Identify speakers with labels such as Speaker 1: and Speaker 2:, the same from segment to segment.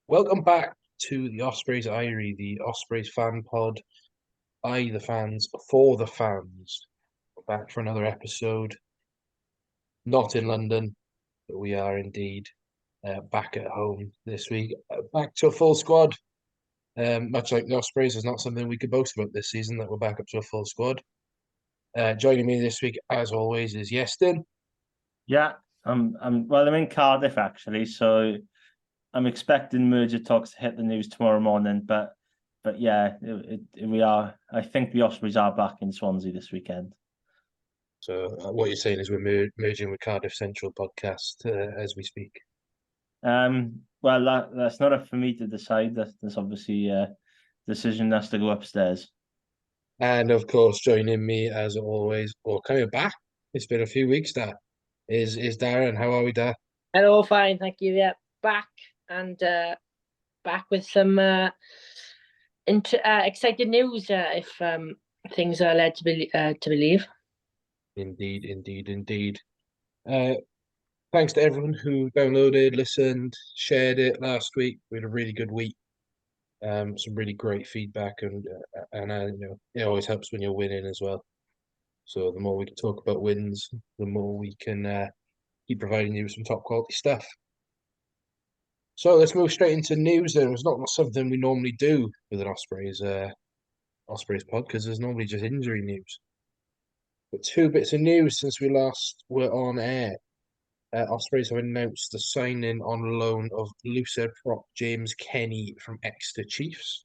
Speaker 1: Welcome back to the Ospreys Eyrie, the Ospreys fan pod. The fans, for the fans. We're back for another episode. Not in London, but we are indeed back at home this week. Back to a full squad. Much like the Ospreys, is not something we could boast about this season that we're back up to a full squad. Joining me this week, as always, is Yeston.
Speaker 2: Yeah, I'm in Cardiff actually, so I'm expecting merger talks to hit the news tomorrow morning. But yeah, we are. I think the Ospreys are back in Swansea this weekend.
Speaker 1: So what you're saying is we're merging with Cardiff Central podcast as we speak.
Speaker 2: Well, that's not up for me to decide. That's obviously a decision that's to go upstairs.
Speaker 1: And of course, joining me as always, or coming back, it's been a few weeks that is Darren. How are we, Dar?
Speaker 3: Hello, fine, thank you. Yeah, back and back with some exciting news. If things are led to believe.
Speaker 1: Indeed, indeed, indeed. Uh, Thanks to everyone who downloaded, listened, shared it last week. We had a really good week. Some really great feedback, and it always helps when you're winning as well. So the more we can talk about wins, the more we can keep providing you with some top quality stuff. So let's move straight into news. Then it's not something we normally do with an Ospreys pod because there's normally just injury news. But two bits of news since we last were on air. Ospreys have announced the signing on loan of Lucid prop James Kenny from Exeter Chiefs.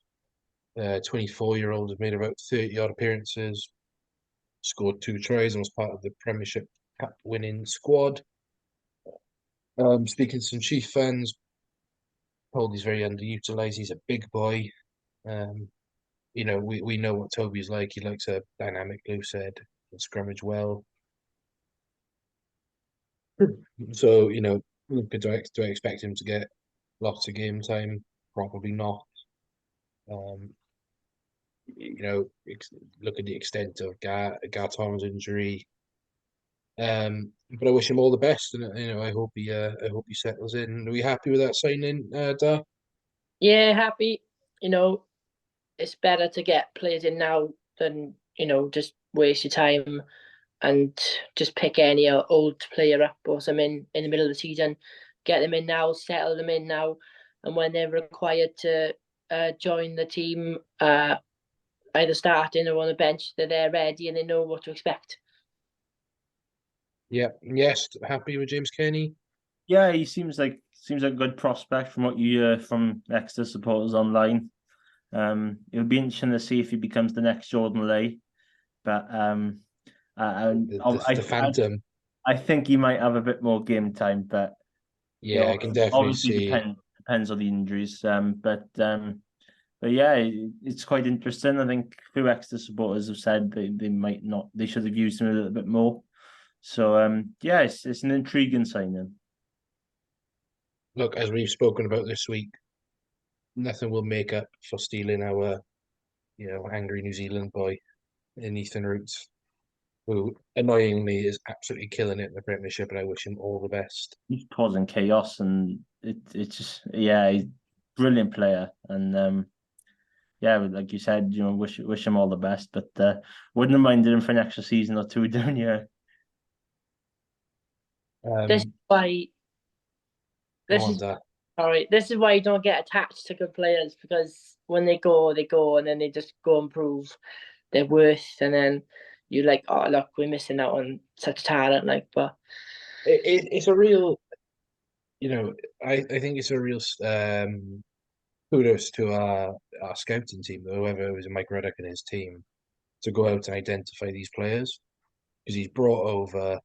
Speaker 1: 24-year-old has made about 30 odd appearances, scored 2 tries, and was part of the Premiership Cup winning squad. Speaking to some Chief fans, told he's very underutilized. He's a big boy. Um, we know what Toby's like. He likes a dynamic loose head and scrummage well. So, do I expect him to get lots of game time? Probably not. Um, look at the extent of Garton's injury. But I wish him all the best, and I hope he settles in. Are we happy with that signing, Dar?
Speaker 3: Yeah, happy. You know, it's better to get players in now than just waste your time and just pick any old player up or something in the middle of the season. Get them in now, settle them in now, and when they're required to join the team, either starting or on the bench, they're there ready and they know what to expect.
Speaker 1: Yeah, yes, happy with James Kenny.
Speaker 2: Yeah, he seems like a good prospect from what you hear from Exeter supporters online. It'll be interesting to see if he becomes the next Jordan Lay, but
Speaker 1: The Phantom.
Speaker 2: I think he might have a bit more game time, but it
Speaker 1: Yeah, I can definitely
Speaker 2: obviously
Speaker 1: see.
Speaker 2: depends on the injuries. But yeah, it's quite interesting. I think a few Exeter supporters have said they might not, they should have used him a little bit more. So yeah, it's an intriguing signing.
Speaker 1: Look, as we've spoken about this week, nothing will make up for stealing our, angry New Zealand boy in Ethan Roots, who annoyingly is absolutely killing it in the Premiership, and I wish him all the best.
Speaker 2: He's causing chaos, and it's just yeah, he's a brilliant player, and yeah, like you said, wish him all the best, but wouldn't have minded him for an extra season or two down here.
Speaker 3: This is
Speaker 1: Um,
Speaker 3: why
Speaker 1: Go
Speaker 3: this
Speaker 1: on,
Speaker 3: is
Speaker 1: Dad.
Speaker 3: sorry. This is why you don't get attached to good players, because when they go, and then they just go and prove their worth, and then you're like, oh look, we're missing out on such talent. Like, but
Speaker 1: It's a real, I think it's a real kudos to our scouting team, whoever was Mike Ruddock and his team, to go out and identify these players because he's brought over.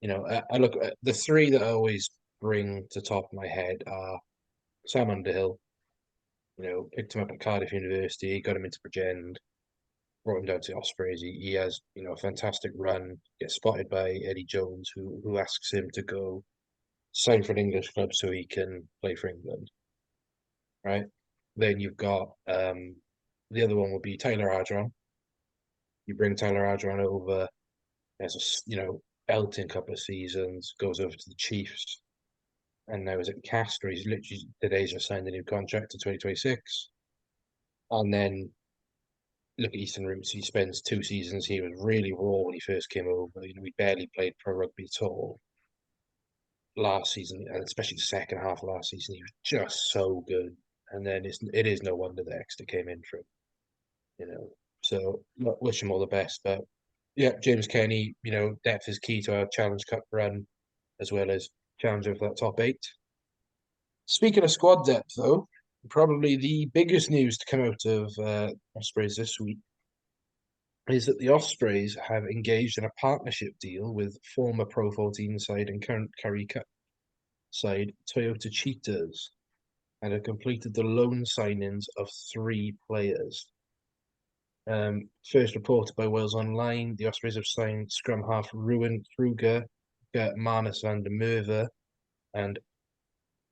Speaker 1: I look at the three that I always bring to top of my head are Sam Underhill. Picked him up at Cardiff University, got him into Bridgend, brought him down to Ospreys. He has, a fantastic run. Gets spotted by Eddie Jones, who asks him to go sign for an English club so he can play for England. Right. Then you've got the other one would be Tyler Ardron. You bring Tyler Ardron over as a belting couple of seasons, goes over to the Chiefs. and now is at Castor. He's literally today's just signed a new contract to 2026. And then look at Eastern Roots. He spends 2 seasons. He was really raw when he first came over. You know, we barely played pro rugby at all last season, and especially the second half of last season. He was just so good. And then it is no wonder that Exeter came in for him. You know, so look, wish him all the best. But yeah, James Kenny. You know, depth is key to our Challenge Cup run, as well as challenging for that top 8. Speaking of squad depth, though, probably the biggest news to come out of Ospreys this week is that the Ospreys have engaged in a partnership deal with former Pro 14 side and current Currie Cup side Toyota Cheetahs, and have completed the loan signings of 3 players. First reported by Wales Online, the Ospreys have signed scrum half Ruben Kruger, Marnus van der Merwe, and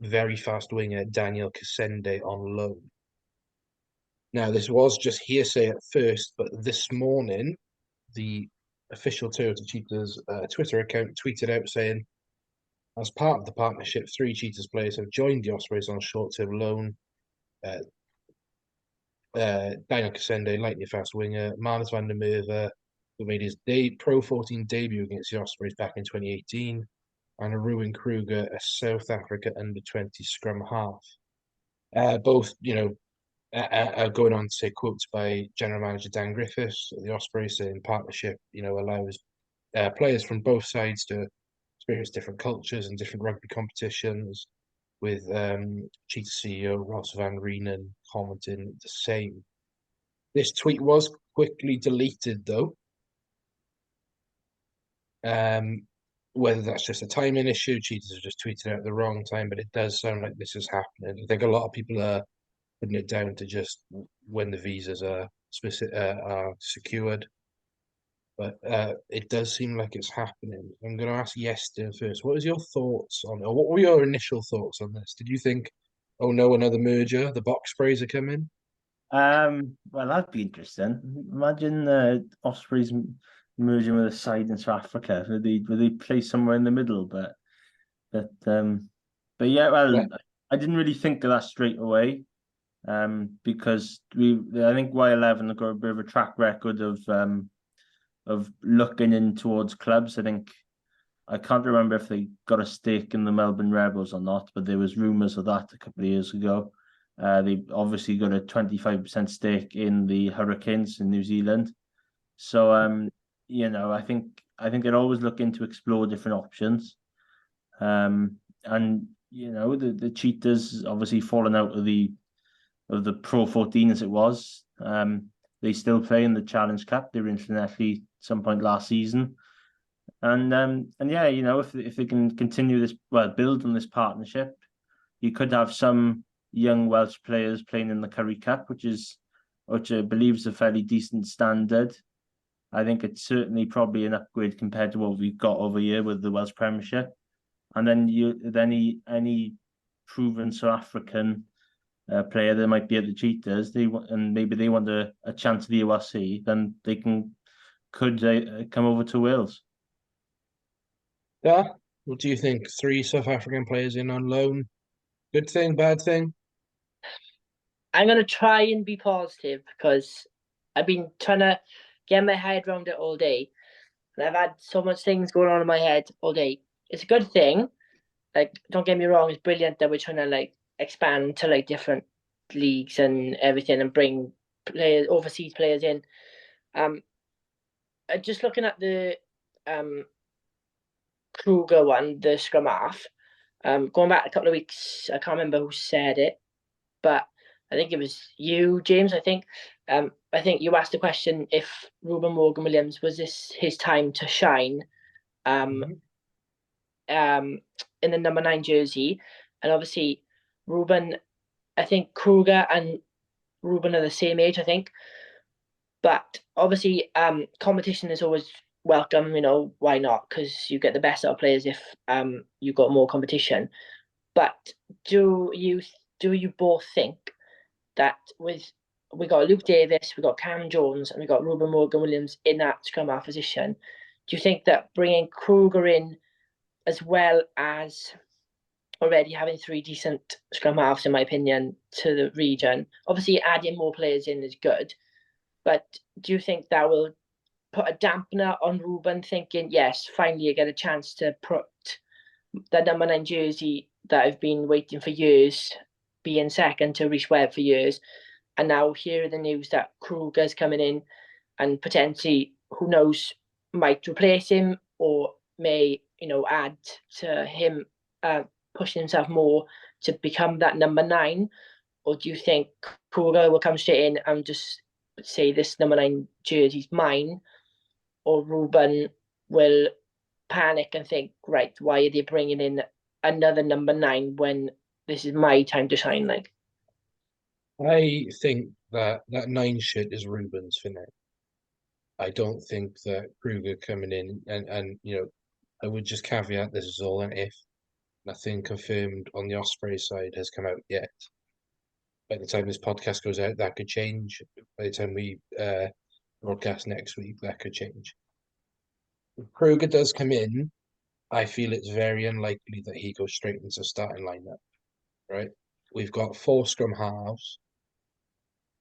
Speaker 1: very fast winger Daniel Kasende on loan. Now, this was just hearsay at first, but this morning, the official Toyota Cheetahs Twitter account tweeted out saying, as part of the partnership, 3 Cheetahs players have joined the Ospreys on short-term loan. Daniel Kasende, lightning fast winger, Marnus van der Merwe, who made his Pro 14 debut against the Ospreys back in 2018, and Ruben Kruger, a South Africa under-20 scrum half. Both, you know, going on to say quotes by General Manager Dan Griffiths, the Ospreys saying partnership, you know, allows players from both sides to experience different cultures and different rugby competitions, with Cheetah CEO Ross van Reenen commenting the same. This tweet was quickly deleted, though. Whether that's just a timing issue, Cheetahs have just tweeted out at the wrong time, but it does sound like this is happening. I think a lot of people are putting it down to just when the visas are secured. But it does seem like it's happening. I'm going to ask Yestin first. What was your thoughts on, or what were your initial thoughts on this? Did you think, oh no, another merger? The Bokspreys are coming?
Speaker 2: Well, that'd be interesting. Imagine Ospreys merging with a side in South Africa. Would they play somewhere in the middle? But yeah, well,
Speaker 1: Yeah.
Speaker 2: I didn't really think of that straight away. Because I think Y11 have got a bit of a track record of looking in towards clubs. I can't remember if they got a stake in the Melbourne Rebels or not, but there was rumours of that a couple of years ago. They obviously got a 25% stake in the Hurricanes in New Zealand. So you know, I think they're always looking to explore different options. And you know, the Cheetahs obviously fallen out of the Pro 14 as it was. They still play in the Challenge Cup. They were internationally at some point last season. And yeah, you know, if they can continue this, well, build on this partnership, you could have some young Welsh players playing in the Currie Cup, which I believe is a fairly decent standard. I think it's certainly probably an upgrade compared to what we've got over here with the Welsh Premiership. And then any proven South African player that might be at the Cheetahs, and maybe they want a chance at the URC, then they could come over to Wales.
Speaker 1: Yeah. What do you think? 3 South African players in on loan. Good thing, bad thing?
Speaker 3: I'm going to try and be positive because I've been trying to get my head around it all day. And I've had so much things going on in my head all day. It's a good thing. Like, don't get me wrong, it's brilliant that we're trying to like expand to like different leagues and everything and bring overseas players in. Just looking at the Kruger one, the scrum half, going back a couple of weeks, I can't remember who said it, but I think it was you, James. I think you asked the question if Ruben Morgan Williams was this his time to shine, in the number 9 jersey, and obviously Ruben, I think Kruger and Ruben are the same age, I think, but obviously competition is always welcome. You know, why not? Because you get the best out of players if you got more competition. But do you both think that we got Luke Davis, we got Cam Jones, and we got Ruben Morgan Williams in that scrum half position? Do you think that bringing Kruger in as well as already having 3 decent scrum halves, in my opinion, to the region. Obviously, adding more players in is good, but do you think that will put a dampener on Ruben, thinking, yes, finally I get a chance to put the number 9 jersey that I've been waiting for years, being second to Rhys Webb for years, and now here are the news that Kruger's coming in and potentially, who knows, might replace him or may, add to him pushing himself more to become that number 9? Or do you think Kruger will come straight in and just say this number 9 jersey's mine? Or Ruben will panic and think, right, why are they bringing in another number 9 when this is my time to shine? Like,
Speaker 1: I think that 9 shirt is Ruben's for now. I don't think that Kruger coming in and I would just caveat this is all an if. Nothing confirmed on the Ospreys side has come out yet. By the time this podcast goes out, that could change. By the time we broadcast next week, that could change. If Kruger does come in, I feel it's very unlikely that he goes straight into starting lineup, right? We've got 4 scrum halves.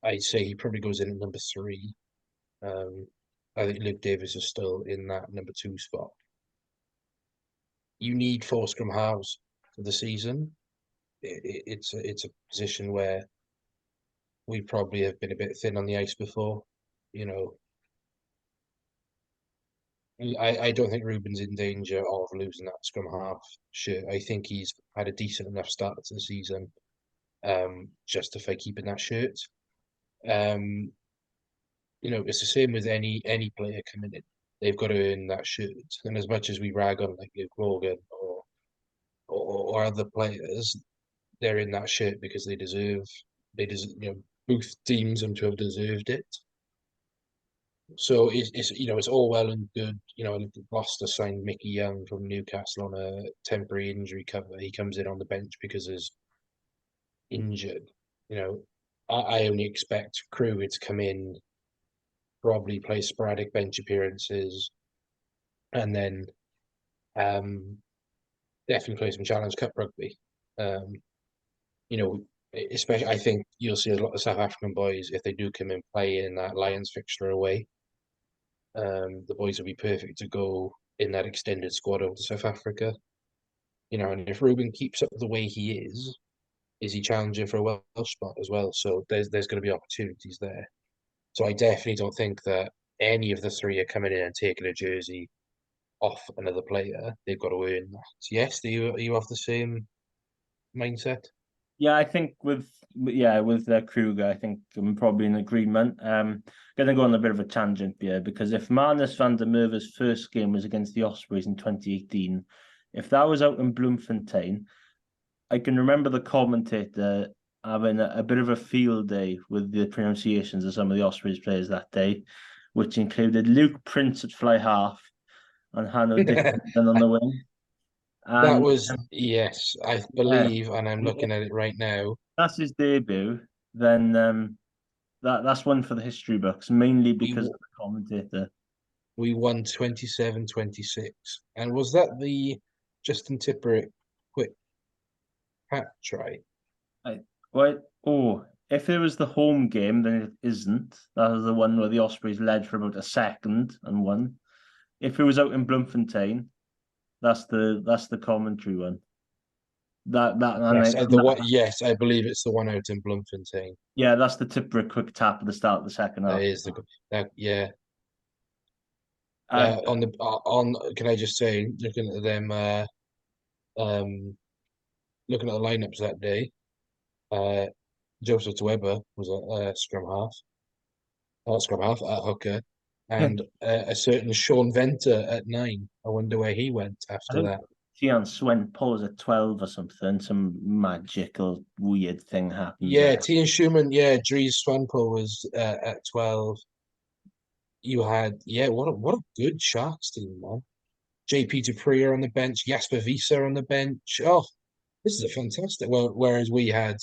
Speaker 1: I'd say he probably goes in at number 3. I think Luke Davis is still in that number 2 spot. You need 4 scrum halves for the season. It's a position where we probably have been a bit thin on the ice before. I don't think Ruben's in danger of losing that scrum half shirt. I think he's had a decent enough start to the season, justify keeping that shirt. It's the same with any player coming in. They've got to earn that shirt. And as much as we rag on like Luke Morgan or other players, they're in that shirt because they deserve. Both teams seem to have deserved it. So it's all well and good. Gloucester signed Mickey Young from Newcastle on a temporary injury cover. He comes in on the bench because he's injured. I only expect Kruger to come in, probably play sporadic bench appearances, and then definitely play some Challenge Cup rugby. Especially I think you'll see a lot of South African boys if they do come in play in that Lions fixture away. The boys will be perfect to go in that extended squad over to South Africa. And if Ruben keeps up the way he is he challenging for a Welsh spot as well? So there's going to be opportunities there. So I definitely don't think that any of the 3 are coming in and taking a jersey off another player. They've got to earn that. Yes, are you of the same mindset?
Speaker 2: Yeah, I think with Kruger, I think I'm probably in agreement. Going to go on a bit of a tangent here because if Marnus van der Merwe's first game was against the Ospreys in 2018, if that was out in Bloemfontein, I can remember the commentator having a bit of a field day with the pronunciations of some of the Ospreys players that day, which included Luke Prince at fly half and Hanno Dickinson on the wing.
Speaker 1: That was, yes, I believe, and I'm looking
Speaker 2: Yeah.
Speaker 1: at it right now.
Speaker 2: That's his debut. Then that's one for the history books, mainly because of the commentator.
Speaker 1: We won 27-26. And was that the Justin Tipperick quick hat try?
Speaker 2: If it was the home game, then it isn't. That was the one where the Ospreys led for about a second and won. If it was out in Bloemfontein, that's the commentary one.
Speaker 1: Yes, I believe it's the one out in Bloemfontein.
Speaker 2: Yeah, that's the Tipperick quick tap at the start of the second half.
Speaker 1: That is yeah.
Speaker 2: Uh,
Speaker 1: Can I just say, looking at them, looking at the lineups that day, Joseph Weber was a scrum half at hooker, and a certain Sean Venter at 9. I wonder where he went after that.
Speaker 2: Tian Swentpole was at 12 or something. Some magical weird thing happened.
Speaker 1: Yeah, Tian Schumann. Yeah, Dries Swanpo was at 12. You had what a good Sharks team, man. JP Dupree on the bench, Jasper Visa on the bench. Oh, this is a fantastic. Well, whereas we had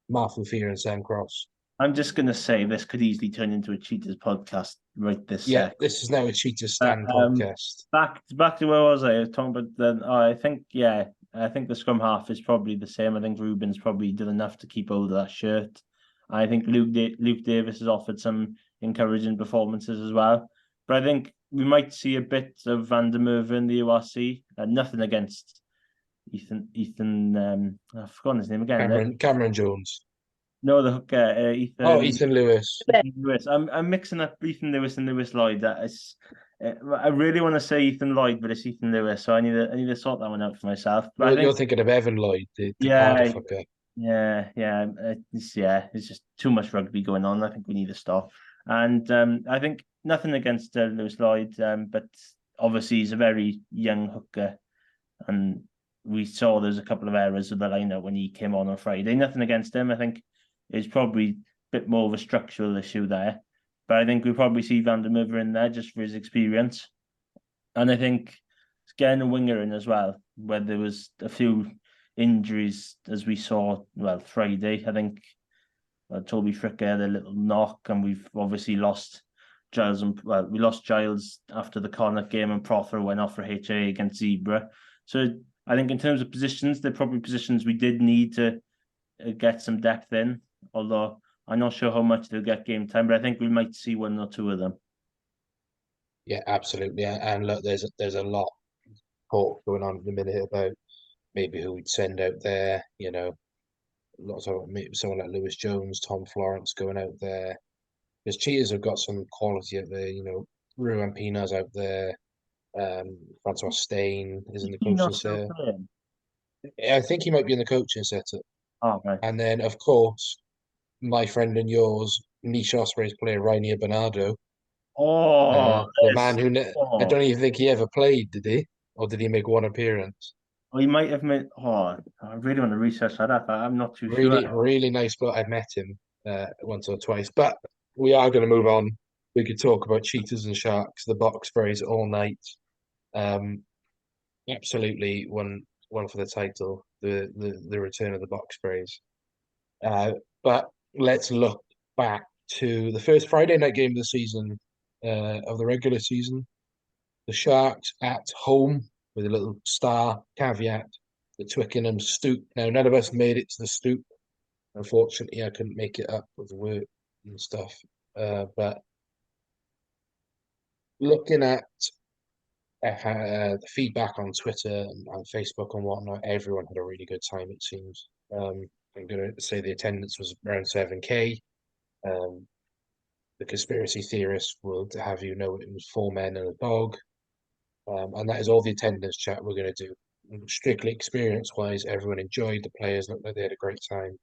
Speaker 1: Mark Fear and Sam Cross.
Speaker 2: I'm just going to say this could easily turn into a Cheaters podcast right this second.
Speaker 1: This is now a Cheaters Stand podcast.
Speaker 2: Back to where was I? I was talking about then. I think I think the scrum half is probably the same. I think Ruben's probably done enough to keep hold of that shirt. I think Luke Davis has offered some encouraging performances as well. But I think we might see a bit of Van der Merwe in the URC. Nothing against Ethan. I've forgotten his name again.
Speaker 1: Cameron Jones.
Speaker 2: No, the hooker, Ethan.
Speaker 1: Oh, Ethan Lewis.
Speaker 2: Ethan Lewis. I'm mixing up Ethan Lewis and Lewis Lloyd. That is, I really want to say Ethan Lloyd, but it's Ethan Lewis. So I need to sort that one out for myself. But I
Speaker 1: You're
Speaker 2: think,
Speaker 1: thinking of Evan Lloyd, the
Speaker 2: yeah,
Speaker 1: Cardiff hooker.
Speaker 2: It's just too much rugby going on. I think we need to stop. And I think nothing against Lewis Lloyd, but obviously he's a very young hooker, and we saw there's a couple of errors of the lineup when he came on Friday. Nothing against him. I think it's probably a bit more of a structural issue there, but I think we probably see Van der Merwe in there just for his experience, and I think getting a winger in as well, where there was a few injuries as we saw. Well, Friday, I think Toby Fricker had a little knock, and we've obviously lost Giles. We lost Giles after the Connacht game, and Prothero went off for HA against Zebra. So I think in terms of positions, they're probably positions we did need to get some depth in. Although I'm not sure how much they'll get game time, but I think we might see one or two of them.
Speaker 1: Yeah, absolutely. And look, there's a lot of talk going on at the minute about maybe who we'd send out there. Lots of maybe someone like Lewis Jones, Tom Florence going out there. Because Cheetahs have got some quality out there. Ruan Pina's out there. Francois Stain is in the
Speaker 2: Is he
Speaker 1: coaching
Speaker 2: not still
Speaker 1: set.
Speaker 2: playing?
Speaker 1: I think he might be in the coaching setup.
Speaker 2: Oh, right.
Speaker 1: And then, of course, my friend and yours, niche Ospreys player Rainier Bernardo, the man who I don't even think he ever played, did he? Or did he make one appearance?
Speaker 2: Well, he might have made. Oh, I really want to research that up. I'm not too
Speaker 1: Really,
Speaker 2: sure.
Speaker 1: really nice bloke. I've met him once or twice, but we are going to move on. We could talk about cheetahs and sharks, the Bokspreys all night. Absolutely one for the title, the return of the Bokspreys. But let's look back to the first Friday night game of the season, of the regular season. The Sharks at home with a little star caveat, the Twickenham Stoop. Now, none of us made it to the Stoop. Unfortunately, I couldn't make it up with work and stuff. But looking at the feedback on Twitter and Facebook and whatnot, everyone had a really good time, it seems. I'm going to say the attendance was around 7K. The conspiracy theorists will have you know it was 4 men and a dog. And that is all the attendance chat we're going to do. Strictly experience-wise, everyone enjoyed. The players looked like they had a great time.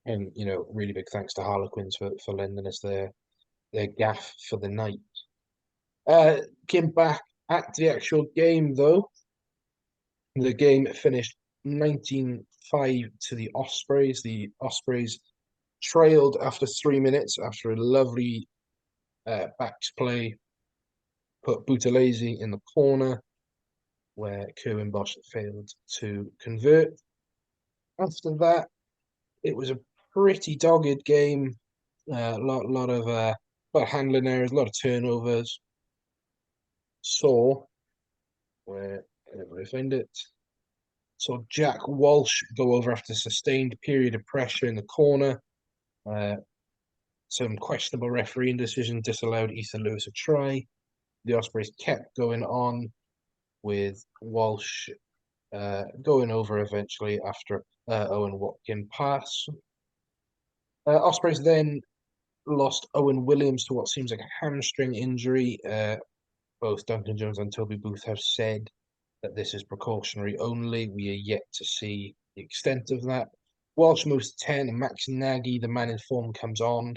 Speaker 1: And really big thanks to Harlequins for lending us their gaff for the night. Came back at the actual game though. The game finished 19-5 to the Ospreys. The Ospreys trailed after 3 minutes after a lovely backs play. Put Buthelezi in the corner where Kerwin Bosch failed to convert. After that, it was a pretty dogged game. A lot of handling errors, a lot of turnovers. Where I find it. Saw Jack Walsh go over after a sustained period of pressure in the corner. Some questionable refereeing decision disallowed Ethan Lewis a try. The Ospreys kept going on with Walsh going over eventually after Owen Watkin pass. Ospreys then lost Owen Williams to what seems like a hamstring injury. Both Duncan Jones and Toby Booth have said that this is precautionary only. We are yet to see the extent of that. Walsh moves to 10 and Max Nagy, the man in form, comes on.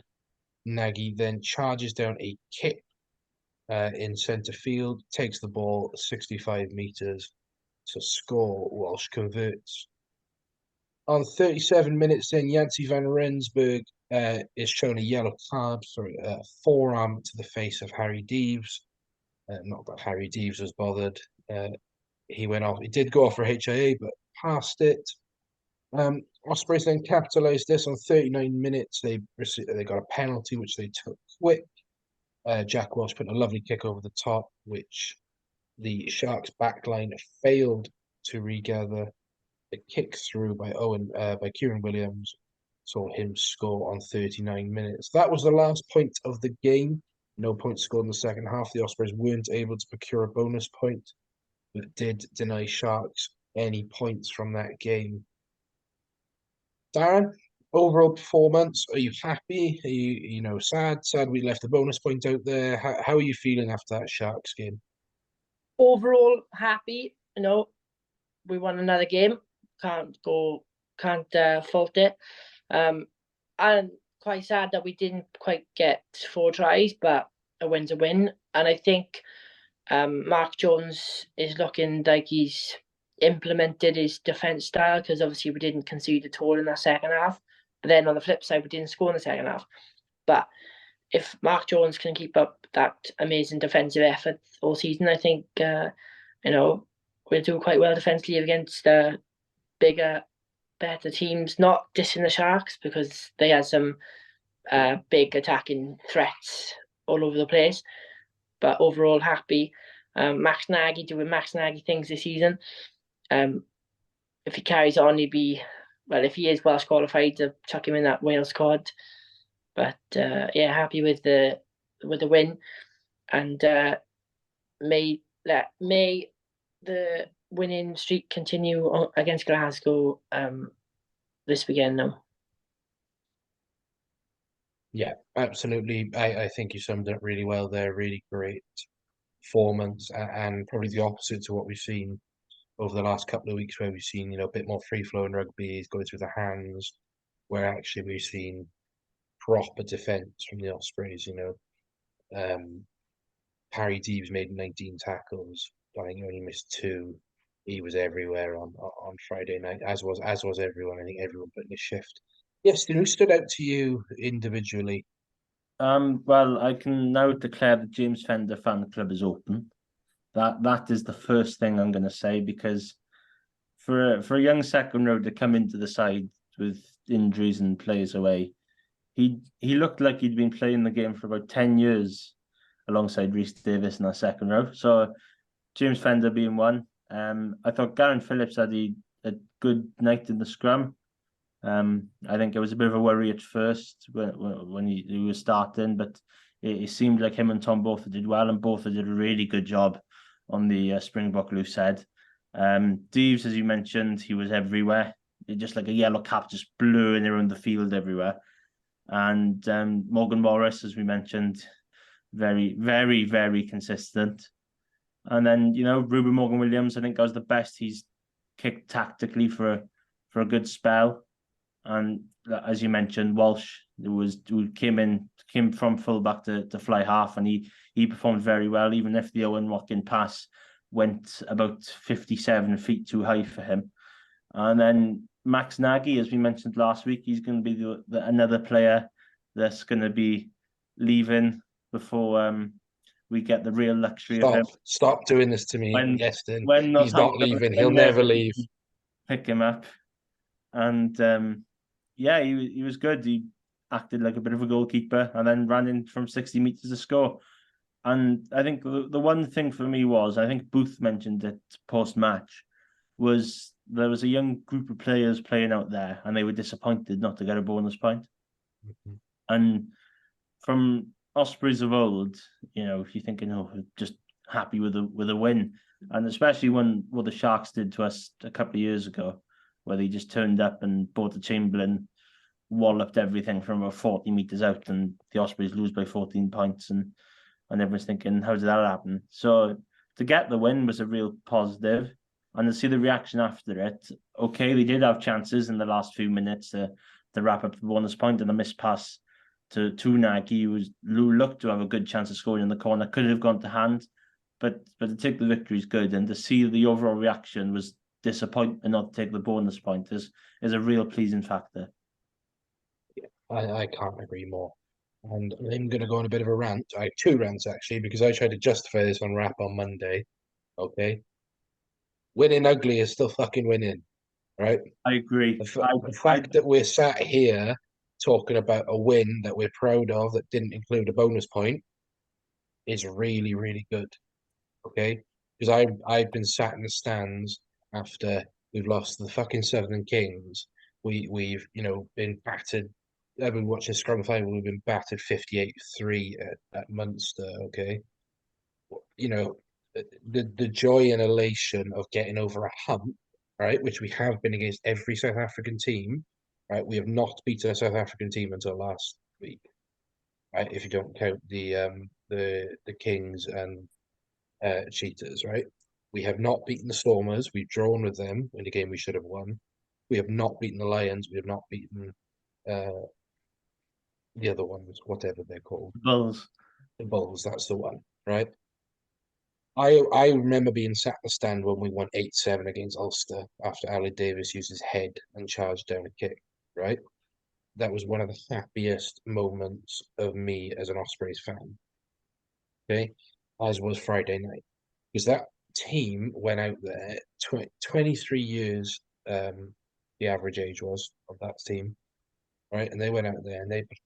Speaker 1: Nagy then charges down a kick in centre field, takes the ball 65 metres to score. Walsh converts. On 37 minutes then, Yancey van Rensburg is shown a yellow card for a forearm to the face of Harry Deeves. Not that Harry Deeves was bothered. He went off. He did go off for HIA, but passed it. Ospreys then capitalised this on 39 minutes. They got a penalty, which they took quick. Jack Walsh put a lovely kick over the top, which the Sharks backline failed to regather. A kick through by Kieran Williams saw him score on 39 minutes. That was the last point of the game. No points scored in the second half. The Ospreys weren't able to procure a bonus point, but did deny Sharks any points from that game. Darren, overall performance, are you happy? Are you sad? Sad we left the bonus point out there. How are you feeling after that Sharks game?
Speaker 3: Overall, happy. We won another game. Can't fault it. And quite sad that we didn't quite get 4 tries, but a win's a win. And I think Mark Jones is looking like he's implemented his defence style, because obviously we didn't concede at all in that second half. But then on the flip side, we didn't score in the second half. But if Mark Jones can keep up that amazing defensive effort all season, I think we'll do quite well defensively against bigger, better teams. Not dissing the Sharks, because they had some big attacking threats all over the place. But overall, happy. Max Nagy doing Max Nagy things this season. If he carries on, if he is Welsh qualified, to chuck him in that Wales squad. But happy with the win, and may the winning streak continue against Glasgow this weekend now.
Speaker 1: Yeah, absolutely. I think you summed it up really well there. Really great performance, and probably the opposite to what we've seen over the last couple of weeks, where we've seen a bit more free flowing rugby, going through the hands, where actually we've seen proper defence from the Ospreys. Harry Deeves made 19 tackles, but I think he only missed 2. He was everywhere on Friday night, as was everyone. I think everyone put in a shift. Yes, who stood out to you individually?
Speaker 2: Well, I can now declare the James Fender fan club is open. That is the first thing I'm going to say, because for a young second row to come into the side with injuries and plays away, he looked like he'd been playing the game for about 10 years alongside Rhys Davis in our second row. So James Fender being one. I thought Garen Phillips had a good night in the scrum. I think it was a bit of a worry at first when he was starting, but it seemed like him and Tom Botha did well, and Botha did a really good job on the Springbok loose head. Deeves, as you mentioned, he was everywhere. Just like a yellow cap, just blowing around the field everywhere. And Morgan Morris, as we mentioned, very, very, very consistent. And then, Ruben Morgan Williams, I think that was the best he's kicked tactically for a good spell. And as you mentioned, Walsh, who came from fullback to fly half, and he performed very well, even if the Owen Watkin pass went about 57 feet too high for him. And then Max Nagy, as we mentioned last week, he's going to be another player that's going to be leaving before we get the real luxury of him.
Speaker 1: Stop doing this to me, Destin. He's not leaving. He'll never leave.
Speaker 2: Pick him up. And he was good. He acted like a bit of a goalkeeper and then ran in from 60 metres to score. And I think the one thing for me was, I think Booth mentioned it post-match, was there was a young group of players playing out there and they were disappointed not to get a bonus point. Mm-hmm. And from Ospreys of old, if you're thinking, just happy with a win, and especially what the Sharks did to us a couple of years ago, where they just turned up and Botha Chamberlain walloped everything from about 40 metres out, and the Ospreys lose by 14 points, and everyone's thinking, how did that happen? So to get the win was a real positive, and to see the reaction after it, okay, they did have chances in the last few minutes to wrap up the bonus point, and a missed pass to Nagy, who looked to have a good chance of scoring in the corner, could have gone to hand, but to take the victory is good, and to see the overall reaction was disappointment not to take the bonus point is a real pleasing factor.
Speaker 1: Yeah, I can't agree more. And I'm going to go on a bit of a rant. I have 2 rants, actually, because I tried to justify this on Rap on Monday. Okay? Winning ugly is still fucking winning, right?
Speaker 2: I agree.
Speaker 1: The fact that we're sat here talking about a win that we're proud of that didn't include a bonus point is really, really good. Okay? Because I've been sat in the stands after we've lost the fucking Southern Kings. We've been battered. I've been watching scrum final. We've been battered 58-3 at Munster. Okay, the joy and elation of getting over a hump, right? Which we have been against every South African team, right? We have not beaten a South African team until last week, right? If you don't count the Kings and Cheetahs, right? We have not beaten the Stormers. We've drawn with them in a game we should have won. We have not beaten the Lions. We have not beaten uh, the other ones, whatever they're called.
Speaker 2: Bulls.
Speaker 1: The Bulls, that's the one, right? I remember being sat in the stand when we won 8-7 against Ulster after Ali Davis used his head and charged down a kick, right? That was one of the happiest moments of me as an Ospreys fan, okay? As was Friday night. Because that team went out there, 23 years, the average age was of that team, right? And they went out there and they put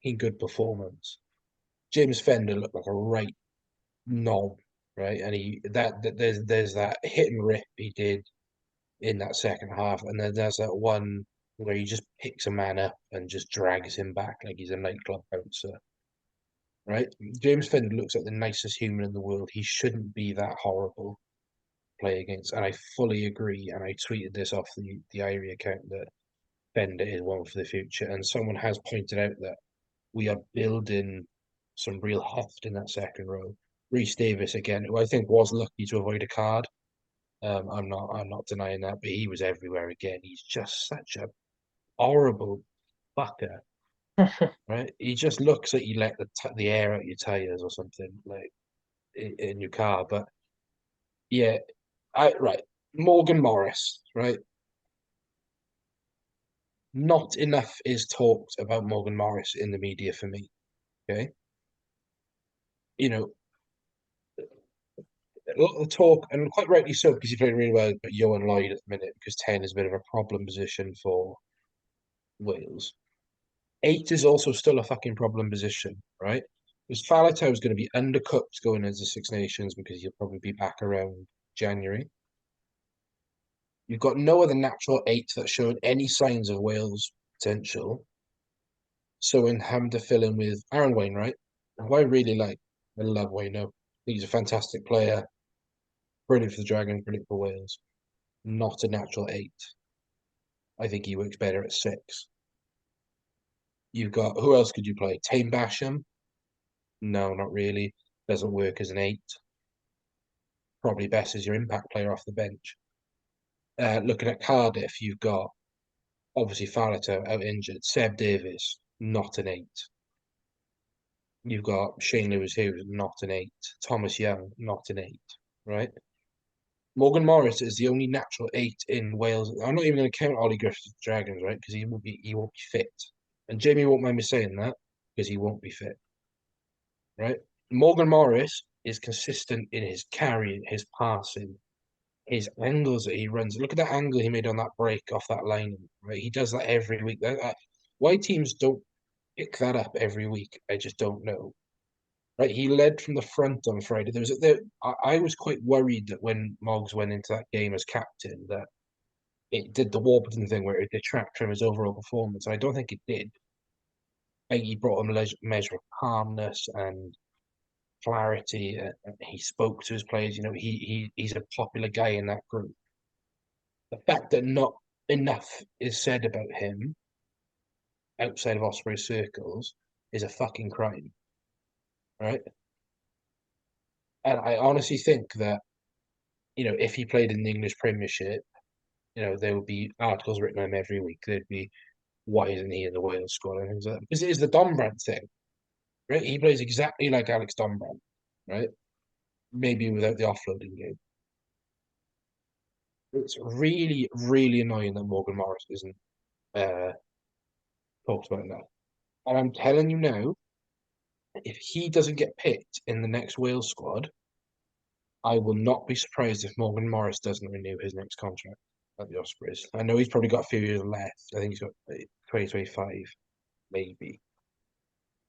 Speaker 1: in good performance. James Fender looked like a right knob, right? And there's that hit and rip he did in that second half, and then there's that one where he just picks a man up and just drags him back like he's a nightclub bouncer, right? James Fender looks like the nicest human in the world. He shouldn't be that horrible to play against, and I fully agree. And I tweeted this off the Eyrie account that Fender is one for the future, and someone has pointed out that we are building some real heft in that second row. Reece Davis again, who I think was lucky to avoid a card. I'm not denying that, but he was everywhere again. He's just such a horrible fucker, right? He just looks like you let the air out your tires or something like in your car. But yeah, right. Morgan Morris, right? Not enough is talked about Morgan Morris in the media for me. Okay, you know, a lot of talk, and quite rightly so, because he played really well, but Johan Lloyd at the minute, because 10 is a bit of a problem position for Wales. 8 is also still a fucking problem position, right? Because Faletau is going to be undercooked going into Six Nations because he'll probably be back around January. You've got no other natural 8 that showed any signs of Wales potential. So in having to fill in with Aaron Wainwright, who I really like. I love Wayno. He's a fantastic player. Brilliant for the Dragons, brilliant for Wales. Not a natural 8. I think he works better at 6. You've got, who else could you play? Tame Basham? No, not really. Doesn't work as an 8. Probably best as your impact player off the bench. Looking at Cardiff, you've got obviously Faletau out injured. Seb Davis, not an 8. You've got Shane Lewis-Hughes, not an 8. Thomas Young, not an 8. Right? Morgan Morris is the only natural 8 in Wales. I'm not even going to count Ollie Griffiths Dragons, right? Because he won't be fit. And Jamie won't mind me saying that because he won't be fit. Right? Morgan Morris is consistent in his carrying, his passing, his angles that he runs. Look at that angle he made on that break off that line. Right? He does that every week. Why teams don't pick that up every week, I just don't know. Right, he led from the front on Friday. I was quite worried that when Moggs went into that game as captain, that it did the Warburton thing where it detracted from his overall performance. I don't think it did. I think he brought him a measure of calmness and clarity. And he spoke to his players. He's a popular guy in that group. The fact that not enough is said about him outside of Osprey circles is a fucking crime, right? And I honestly think that if he played in the English Premiership, there would be articles written on him every week. There'd be, why isn't he in the Wales squad and things like that? Because it is the Dombrand thing, right? He plays exactly like Alex Dombrand, right? Maybe without the offloading game. It's really, really annoying that Morgan Morris isn't talked about now. And I'm telling you now, if he doesn't get picked in the next Wales squad, I will not be surprised if Morgan Morris doesn't renew his next contract at the Ospreys. I know he's probably got a few years left. I think he's got 2025, maybe.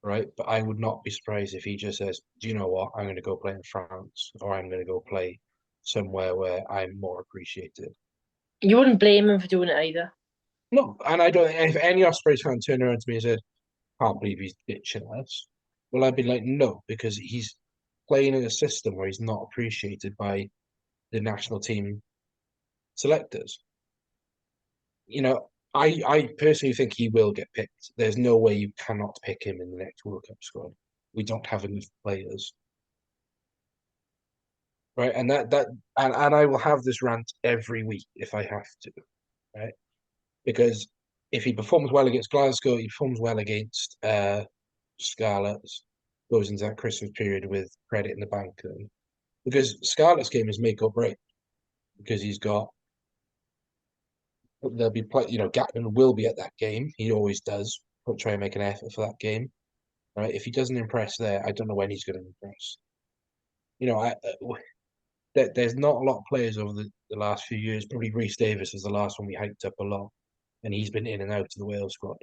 Speaker 1: Right? But I would not be surprised if he just says, do you know what? I'm going to go play in France or I'm going to go play somewhere where I'm more appreciated.
Speaker 3: You wouldn't blame him for doing it either.
Speaker 1: No, and I don't think if any Ospreys fan turned around to me and said, "Can't believe he's ditching us," well, I'd be like, "No," because he's playing in a system where he's not appreciated by the national team selectors. I personally think he will get picked. There's no way you cannot pick him in the next World Cup squad. We don't have enough players, right? And I will have this rant every week if I have to, right? Because if he performs well against Glasgow, he performs well against Scarlets, goes into that Christmas period with credit in the bank. Because Scarlet's game is make or break. Because there'll be Gatland will be at that game. He always does. He'll try and make an effort for that game. Right? If he doesn't impress there, I don't know when he's going to impress. There's not a lot of players over the last few years. Probably Rhys Davis was the last one we hyped up a lot, and he's been in and out of the Wales squad.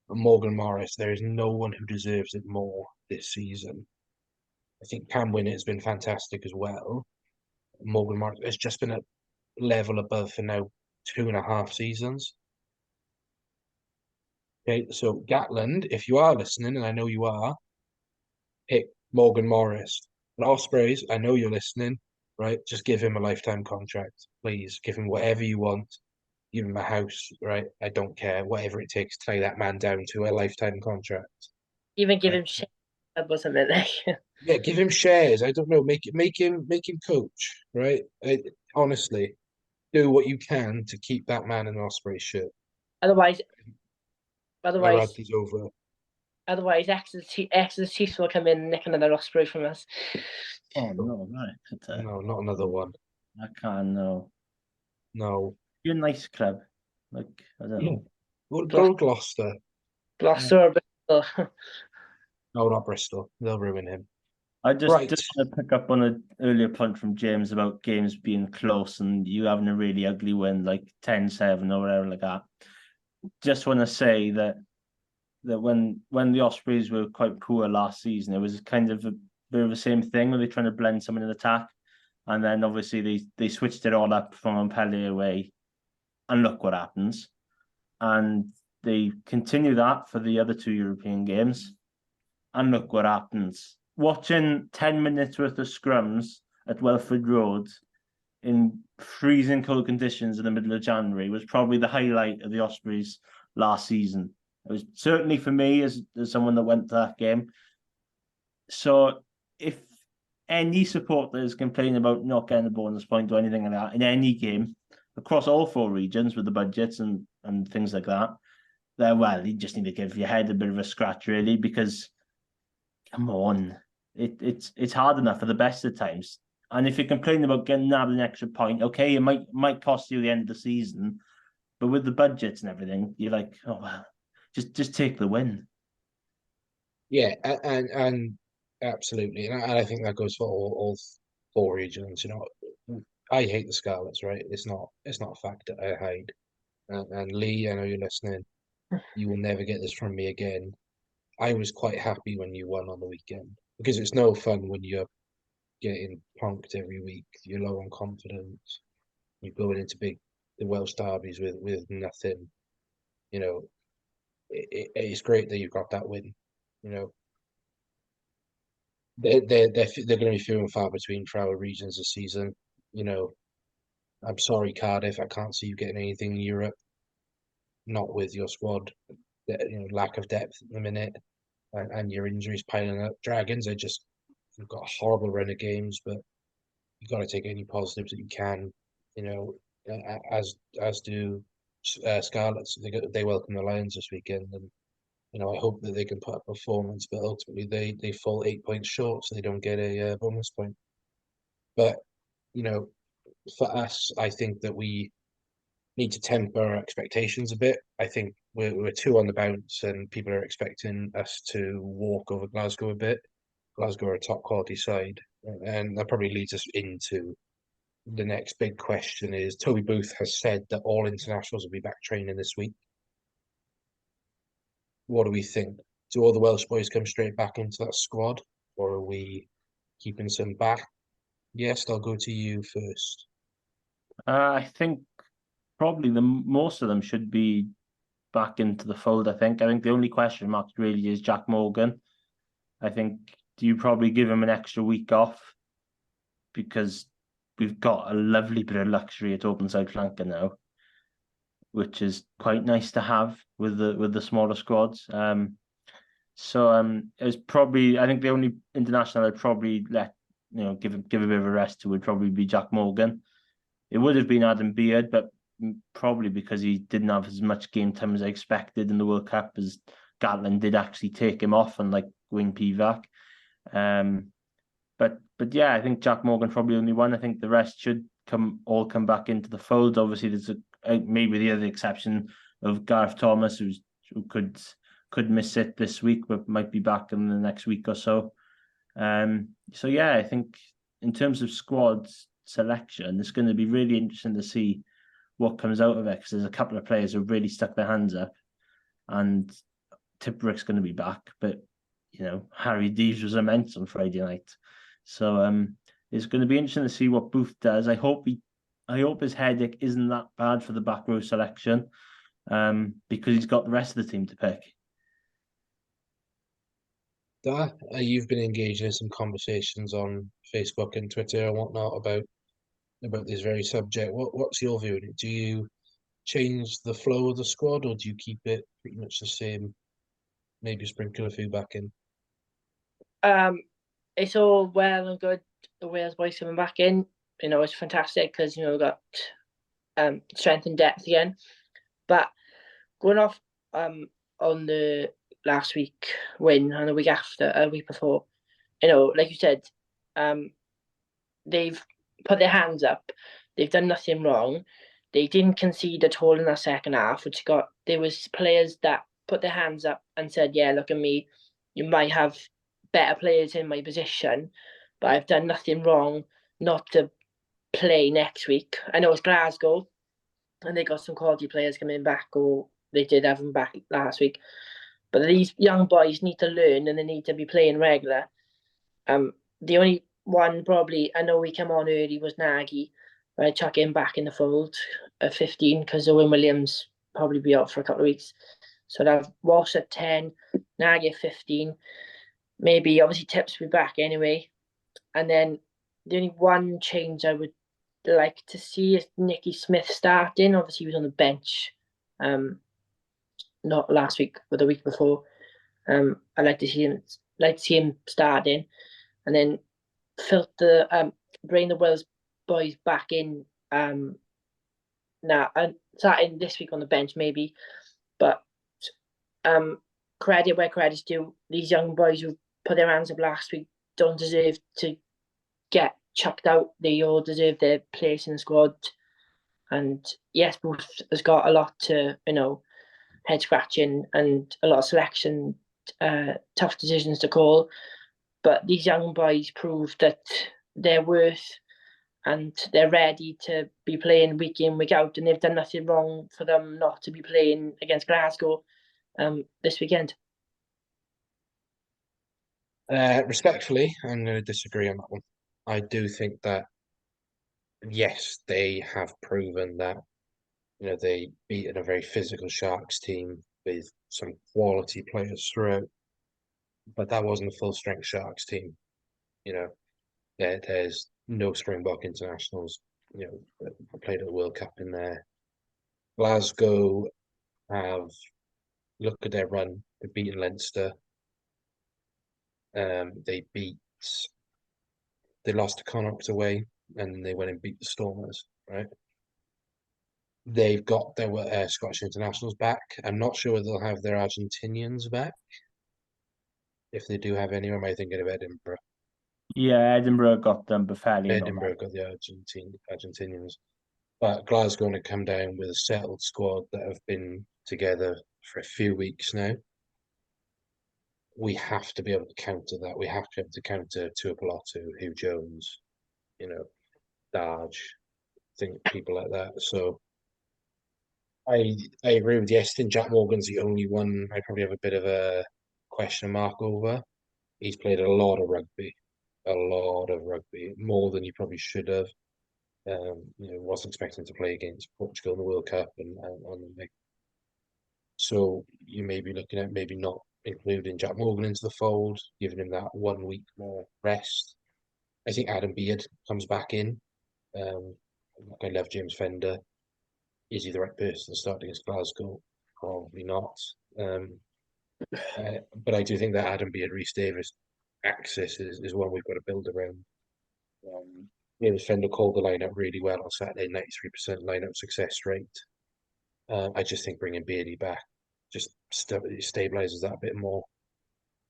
Speaker 1: And Morgan Morris, there is no one who deserves it more this season. I think Cam Winnett has been fantastic as well. Morgan Morris has just been a level above for now 2.5 seasons. Okay, so Gatland, if you are listening, and I know you are, pick Morgan Morris. And Ospreys, I know you're listening, right? Just give him a lifetime contract, please. Give him whatever you want. Give him a house, right? I don't care. Whatever it takes to tie that man down to a lifetime contract.
Speaker 3: Even give
Speaker 1: Right?
Speaker 3: him shit or something like.
Speaker 1: Yeah, give him shares. I don't know. Make him coach, right? Honestly, do what you can to keep that man in an Osprey shirt.
Speaker 3: Otherwise,
Speaker 1: My rant
Speaker 3: otherwise,
Speaker 1: is over.
Speaker 3: otherwise, Exeter Chiefs will come in and nick another Osprey from us.
Speaker 2: Oh no, right.
Speaker 1: No, not another one.
Speaker 2: I can't know.
Speaker 1: No.
Speaker 2: You're a nice club. Like, I don't
Speaker 1: Yeah.
Speaker 2: know.
Speaker 1: Well, go Gloucester.
Speaker 3: Gloucester or Bristol.
Speaker 1: No, not Bristol. They'll ruin him.
Speaker 2: I just
Speaker 1: Right.
Speaker 2: want to pick up on an earlier point from James about games being close and you having a really ugly win, like 10-7 or whatever like that. Just want to say that when the Ospreys were quite poor last season, it was kind of a bit of the same thing where they're trying to blend someone in attack. And then obviously they switched it all up from Montpellier away. And look what happens. And they continue that for the other two European games. And look what happens. Watching 10 minutes worth of scrums at Welford Road in freezing cold conditions in the middle of January was probably the highlight of the Ospreys last season. It was certainly for me as someone that went to that game. So if any supporter is complaining about not getting a bonus point or anything like that in any game across all four regions with the budgets and things like that, then well, you just need to give your head a bit of a scratch, really, because come on, it's hard enough for the best of times. And if you're complaining about getting nabbed an extra point, okay, it might cost you the end of the season, but with the budgets and everything, you're like, oh well, just take the win.
Speaker 1: Yeah, and absolutely, and I think that goes for all four regions. I hate the Scarlets, right? It's not a fact that I hide. And Lee, I know you're listening. You will never get this from me again. I was quite happy when you won on the weekend because it's no fun when you're getting punked every week. You're low on confidence. You're going into the Welsh derbies with nothing. You know, it's great that you've got that win. You know, they're going to be few and far between for our regions this season. You know, I'm sorry, Cardiff. I can't see you getting anything in Europe. Not with your squad. Lack of depth at the minute, and your injuries piling up. Dragons are just you've got a horrible run of games, but you've got to take any positives that you can. You know, as do Scarlets. They welcome the Lions this weekend, and I hope that they can put up a performance, but ultimately they fall 8 points short, so they don't get a bonus point. But for us, I think that we need to temper our expectations a bit. I think we're two on the bounce, and people are expecting us to walk over Glasgow a bit. Glasgow are a top quality side, and that probably leads us into the next big question is Toby Booth has said that all internationals will be back training this week. What do we think? Do all the Welsh boys come straight back into that squad, or are we keeping some back? Yes, I'll go to you first.
Speaker 2: I think probably most of them should be back into the fold. I think the only question mark really is Jack Morgan. I think do you probably give him an extra week off because we've got a lovely bit of luxury at open side flanker now, which is quite nice to have with the smaller squads. It was probably I think the only international I'd probably let give a bit of a rest to would probably be Jack Morgan. It would have been Adam Beard, but probably because he didn't have as much game time as I expected in the World Cup, as Gatlin did actually take him off and like wing Pivac. But yeah, I think Jack Morgan probably only one. I think the rest should all come back into the fold. Obviously, there's maybe the other exception of Gareth Thomas, who could miss it this week, but might be back in the next week or so. So yeah, I think in terms of squads selection, it's going to be really interesting to see what comes out of it, because there's a couple of players who really stuck their hands up, and Tipperick's going to be back, but Harry Deeves was immense on Friday night, so it's going to be interesting to see what Booth does. I hope his headache isn't that bad for the back row selection, because he's got the rest of the team to pick.
Speaker 1: You've been engaging in some conversations on Facebook and Twitter and whatnot about this very subject. What's your view on it? Do you change the flow of the squad, or do you keep it pretty much the same? Maybe sprinkle a few back in.
Speaker 3: It's all well and good the Wales boys coming back in. It's fantastic because we've got strength and depth again. But going off on the last week win and the week after, a week before, like you said, they've put their hands up. They've done nothing wrong. They didn't concede at all in that second half, there was players that put their hands up and said, "Yeah, look at me. You might have better players in my position, but I've done nothing wrong not to play next week." I know it's Glasgow, and they got some quality players coming back, or they did have them back last week. But these young boys need to learn, and they need to be playing regular. The only one probably I know we came on early was Nagy. I chuck him back in the fold at 15 because Owen Williams probably be out for a couple of weeks. So I'd have Walsh at 10, Nagy at 15. Maybe obviously Tips will be back anyway. And then the only one change I would like to see is Nicky Smith starting. Obviously he was on the bench, not last week but the week before. I'd like to see him starting, and then bring the Wales boys back in now and starting this week on the bench maybe, but credit where credit's due. These young boys who put their hands up last week don't deserve to get chucked out. They all deserve their place in the squad. And yes, Booth has got a lot to head scratching and a lot of selection, tough decisions to call. But these young boys prove that they're worth and they're ready to be playing week in, week out, and they've done nothing wrong for them not to be playing against Glasgow this weekend.
Speaker 1: Respectfully, I'm going to disagree on that one. I do think that, yes, they have proven that they beat a very physical Sharks team with some quality players throughout, but that wasn't a full strength Sharks team. There's no Springbok internationals, played at the World Cup in there. Glasgow have looked at their run. They've beaten Leinster. They lost to Connacht away, and they went and beat the Stormers. Right? They've got their Scottish internationals back. I'm not sure whether they'll have their Argentinians back. If they do have any, am I thinking of Edinburgh?
Speaker 2: Yeah, Edinburgh got them, but fairly
Speaker 1: Edinburgh got the Argentinians. But Glasgow going to come down with a settled squad that have been together for a few weeks now. We have to be able to counter that. We have to be able to counter Tuipulotu, Hugh Jones, Darge, people like that. So I agree with you. I think Jack Morgan's the only one I probably have a bit of a question mark over. He's played a lot of rugby. a lot of rugby, more than you probably should have. Wasn't expecting to play against Portugal in the World Cup, so you may be looking at maybe not including Jack Morgan into the fold, giving him that 1 week more rest. I think Adam Beard comes back in. I love James Fender. Is he the right person to start against Glasgow? Probably not. But I do think that Adam Beard, Rhys Davis axis is one we've got to build around. James Fender called the lineup really well on Saturday, 93% lineup success rate. I just think bringing Beardy back just stabilizes that a bit more.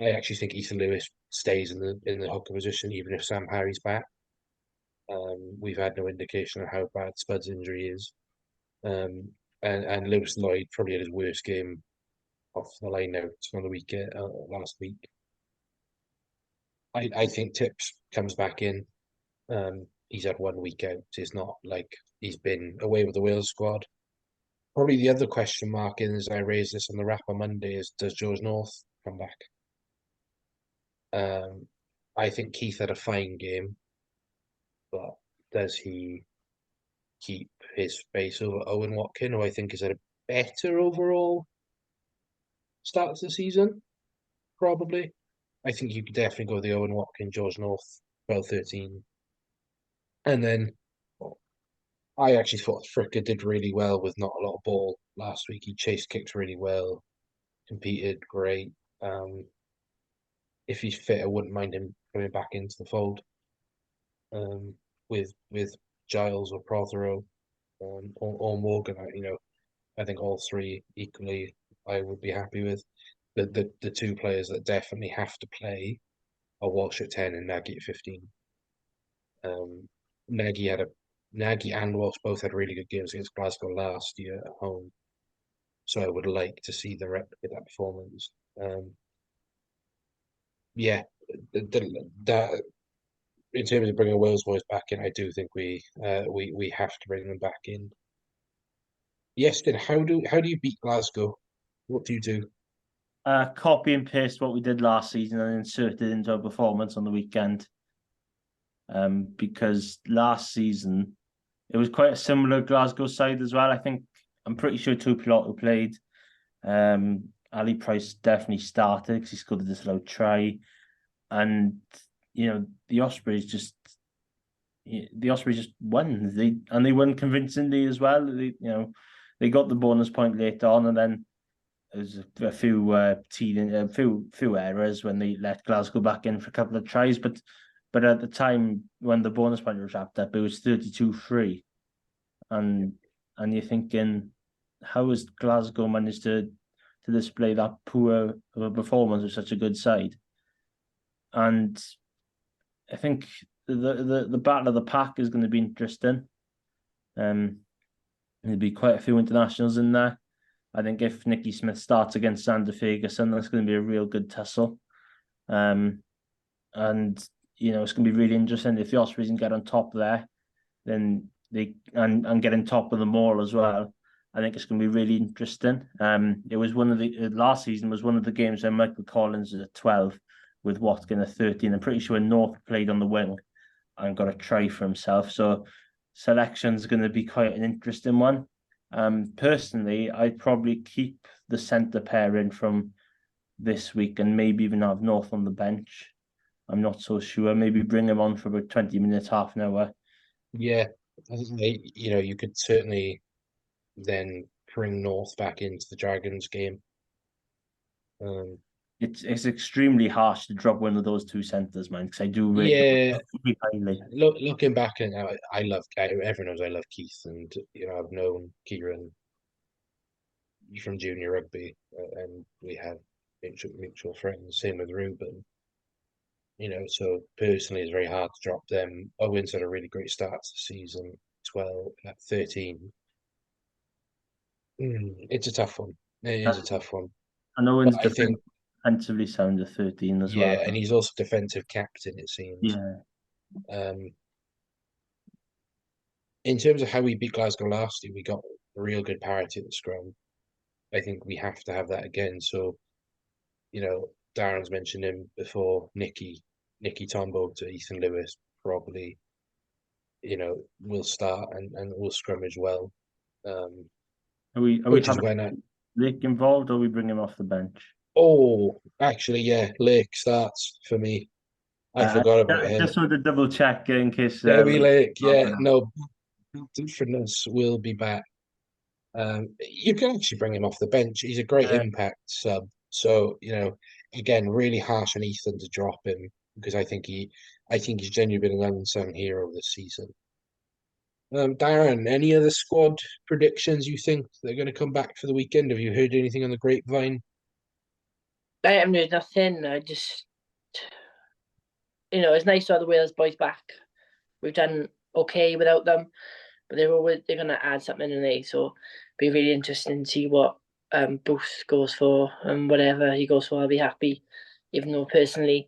Speaker 1: I actually think Ethan Lewis stays in the hooker position even if Sam Harry's back. We've had no indication of how bad Spud's injury is. And Lewis Lloyd probably had his worst game off the line out on the weekend last week. I think Tips comes back in. He's had 1 week out. It's not like he's been away with the Wales squad. Probably the other question mark in, as I raised this on the wrap on Monday, is does George North come back? I think Keith had a fine game, but does he keep his space over Owen Watkin, who I think has had a better overall start to the season? Probably. I think you could definitely go the Owen Watkin, George North, 12-13. And then I actually thought Fricker did really well with not a lot of ball last week. He chased kicks really well, competed great. If he's fit, I wouldn't mind him coming back into the fold with Giles or Prothero or Morgan. I think all three equally I would be happy with. The two players that definitely have to play are Walsh at 10 and Nagy at 15. Nagy and Walsh both had really good games against Glasgow last year at home. So I would like to see them replicate that performance. That in terms of bringing Wales boys back in, I do think we have to bring them back in. Yes, then how do you beat Glasgow? What do you do?
Speaker 2: Copy and paste what we did last season and insert it into our performance on the weekend. Because last season it was quite a similar Glasgow side as well. I'm pretty sure Tupilotu played. Ali Price definitely started because he scored a disallowed try, and the Ospreys just won. They won convincingly as well. They got the bonus point later on, and then there's a few few errors when they let Glasgow back in for a couple of tries, but at the time when the bonus point was wrapped up, it was 32-3, and you're thinking, how has Glasgow managed to display that poor of a performance with such a good side? And I think the battle of the pack is going to be interesting. There'll be quite a few internationals in there. I think if Nicky Smith starts against Sander Ferguson, that's going to be a real good tussle. And it's going to be really interesting if the Ospreys can get on top there, then and get on top of them all as well. I think it's going to be really interesting. It was last season was one of the games where Michael Collins was at 12 with Watkin at 13. I'm pretty sure North played on the wing and got a try for himself. So selection's going to be quite an interesting one. Personally, I'd probably keep the centre pair in from this week and maybe even have North on the bench. I'm not so sure. Maybe bring him on for about 20 minutes, half an hour.
Speaker 1: Yeah, I think you could certainly then bring North back into the Dragons game.
Speaker 2: It's extremely harsh to drop one of those two centres, man, because I do rate them highly.
Speaker 1: Looking back and I love everyone knows I love Keith, and I've known Kieran from junior rugby, and we have mutual friends. Same with Ruben. So personally, it's very hard to drop them. Owen's had a really great start to the season, 13. It's a tough one. It is a tough one.
Speaker 2: And Owen's
Speaker 1: I think
Speaker 2: defensively sound at 13 as well.
Speaker 1: Yeah, and he's also defensive captain, it seems.
Speaker 2: Yeah.
Speaker 1: In terms of how we beat Glasgow last year, we got a real good parity at the scrum. I think we have to have that again. So, Darren's mentioned him before. Nicky Nicky Tombo to Ethan Lewis probably, will start and will scrummage well.
Speaker 2: Are we
Speaker 1: Which is
Speaker 2: having
Speaker 1: when
Speaker 2: Lake involved, or are we bring him off the bench?
Speaker 1: actually, yeah, Lake starts for me. I
Speaker 2: Uh,
Speaker 1: forgot about him.
Speaker 2: just wanted to double check in case
Speaker 1: Debbie Lake, yeah,
Speaker 2: oh,
Speaker 1: no, differentness will be back. You can actually bring him off the bench. He's a great impact sub. So, again, really harsh on Ethan to drop him because I think he's genuinely been an unsung hero this season. Darren, any other squad predictions you think they're going to come back for the weekend? Have you heard anything on the grapevine?
Speaker 3: I haven't heard nothing. I just, it's nice to have the Wales boys back. We've done okay without them, but they're going to add something in there. So be really interesting to see what Booth goes for, and whatever he goes for, I'll be happy. Even though personally,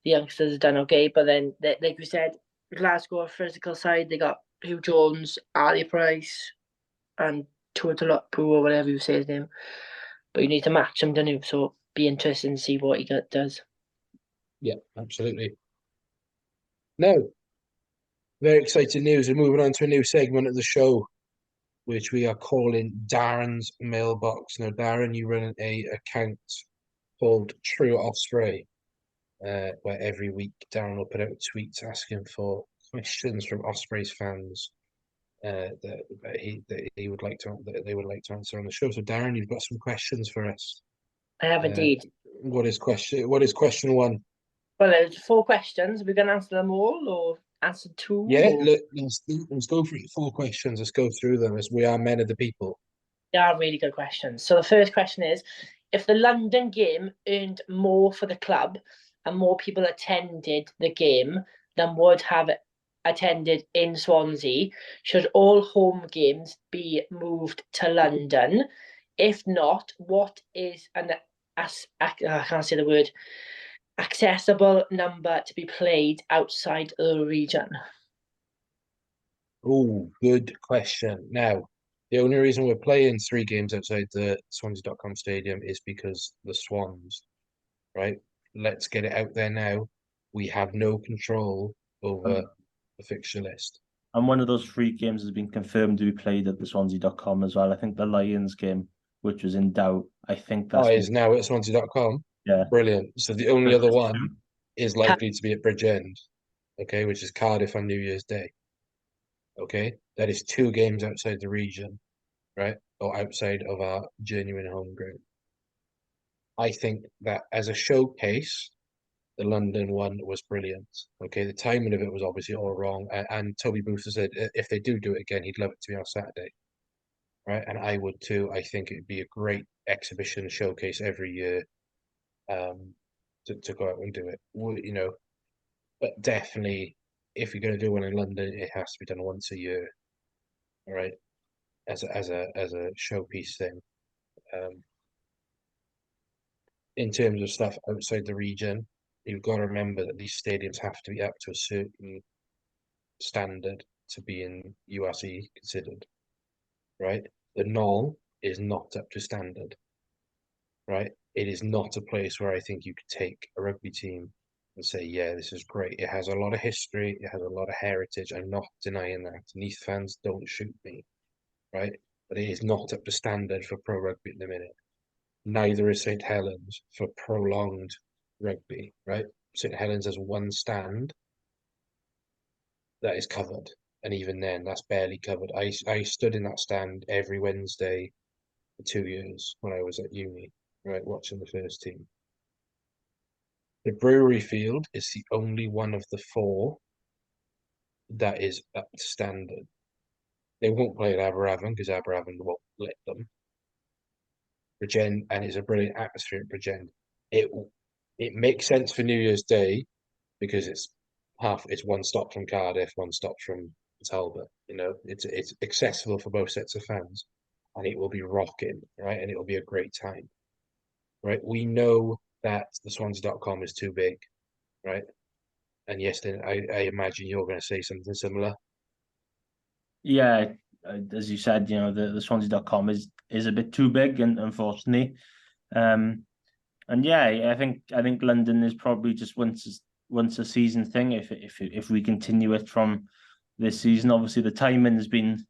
Speaker 3: the youngsters have done okay, but then like we said, Glasgow physical side, they got Hugh Jones, Ali Price, and Tuatalopu or whatever you say his name. But you need to match them, don't you? So be interesting to see what he does.
Speaker 1: Yeah, absolutely. No, very exciting news. We're moving on to a new segment of the show, which we are calling Darren's Mailbox. Now, Darren, you run a account called True Osprey, where every week Darren will put out tweets asking for questions from Ospreys fans that he would like that they would like to answer on the show. So, Darren, you've got some questions for us.
Speaker 3: I have indeed.
Speaker 1: What is question one?
Speaker 3: Well, there's 4 questions. Are we going to answer them all or answer 2?
Speaker 1: Yeah,
Speaker 3: or...
Speaker 1: let's go for it. 4 questions. Let's go through them as we are men of the people.
Speaker 3: They are really good questions. So the first question is, if the London game earned more for the club and more people attended the game than would have attended in Swansea, should all home games be moved to London? If not, what is I can't say the word, accessible number to be played outside the region?
Speaker 1: Oh, good question. Now, the only reason we're playing 3 games outside the Swansea.com stadium is because the Swans, right? Let's get it out there now. We have no control over the fixture list.
Speaker 2: And one of those 3 games has been confirmed to be played at the Swansea.com as well. I think the Lions game, which was in doubt, I think that's
Speaker 1: is now at Swansea.com.
Speaker 2: Yeah.
Speaker 1: Brilliant. So the only other one is likely to be at Bridgend, okay, which is Cardiff on New Year's Day. Okay, that is 2 games outside the region, right? Or outside of our genuine home ground. I think that as a showcase, the London one was brilliant. Okay, the timing of it was obviously all wrong. And Toby Booth said if they do it again, he'd love it to be on Saturday. Right, and I would too. I think it'd be a great exhibition showcase every year to go out and do it. But definitely if you're going to do one in London, it has to be done once a year. All right, as a showpiece thing. In terms of stuff outside the region, you've got to remember that these stadiums have to be up to a certain standard to be in URC considered, right? The Knoll is not up to standard, right? It is not a place where I think you could take a rugby team and say, yeah, this is great. It has a lot of history. It has a lot of heritage. I'm not denying that. Neath fans, don't shoot me, right? But it is not up to standard for pro rugby at the minute. Neither is St. Helens for prolonged rugby, right? St. Helens has 1 stand that is covered. And even then, that's barely covered. I stood in that stand every Wednesday for 2 years when I was at uni, right, watching the first team. The Brewery Field is the only one of the 4 that is up to standard. They won't play at Aberavon because Aberavon won't let them. Bridgend, and it's a brilliant atmosphere at Bridgend. It makes sense for New Year's Day because it's 1 stop from Cardiff, 1 stop from Talbot. It's accessible for both sets of fans, and it will be rocking, right? And it will be a great time, right? We know that the Swansea.com is too big, right? And yes, then I imagine you're going to say something similar.
Speaker 2: Yeah, as you said, the Swansea.com is a bit too big, and unfortunately, and yeah, I think London is probably just once once a season thing if we continue it from this season. Obviously, the timing has been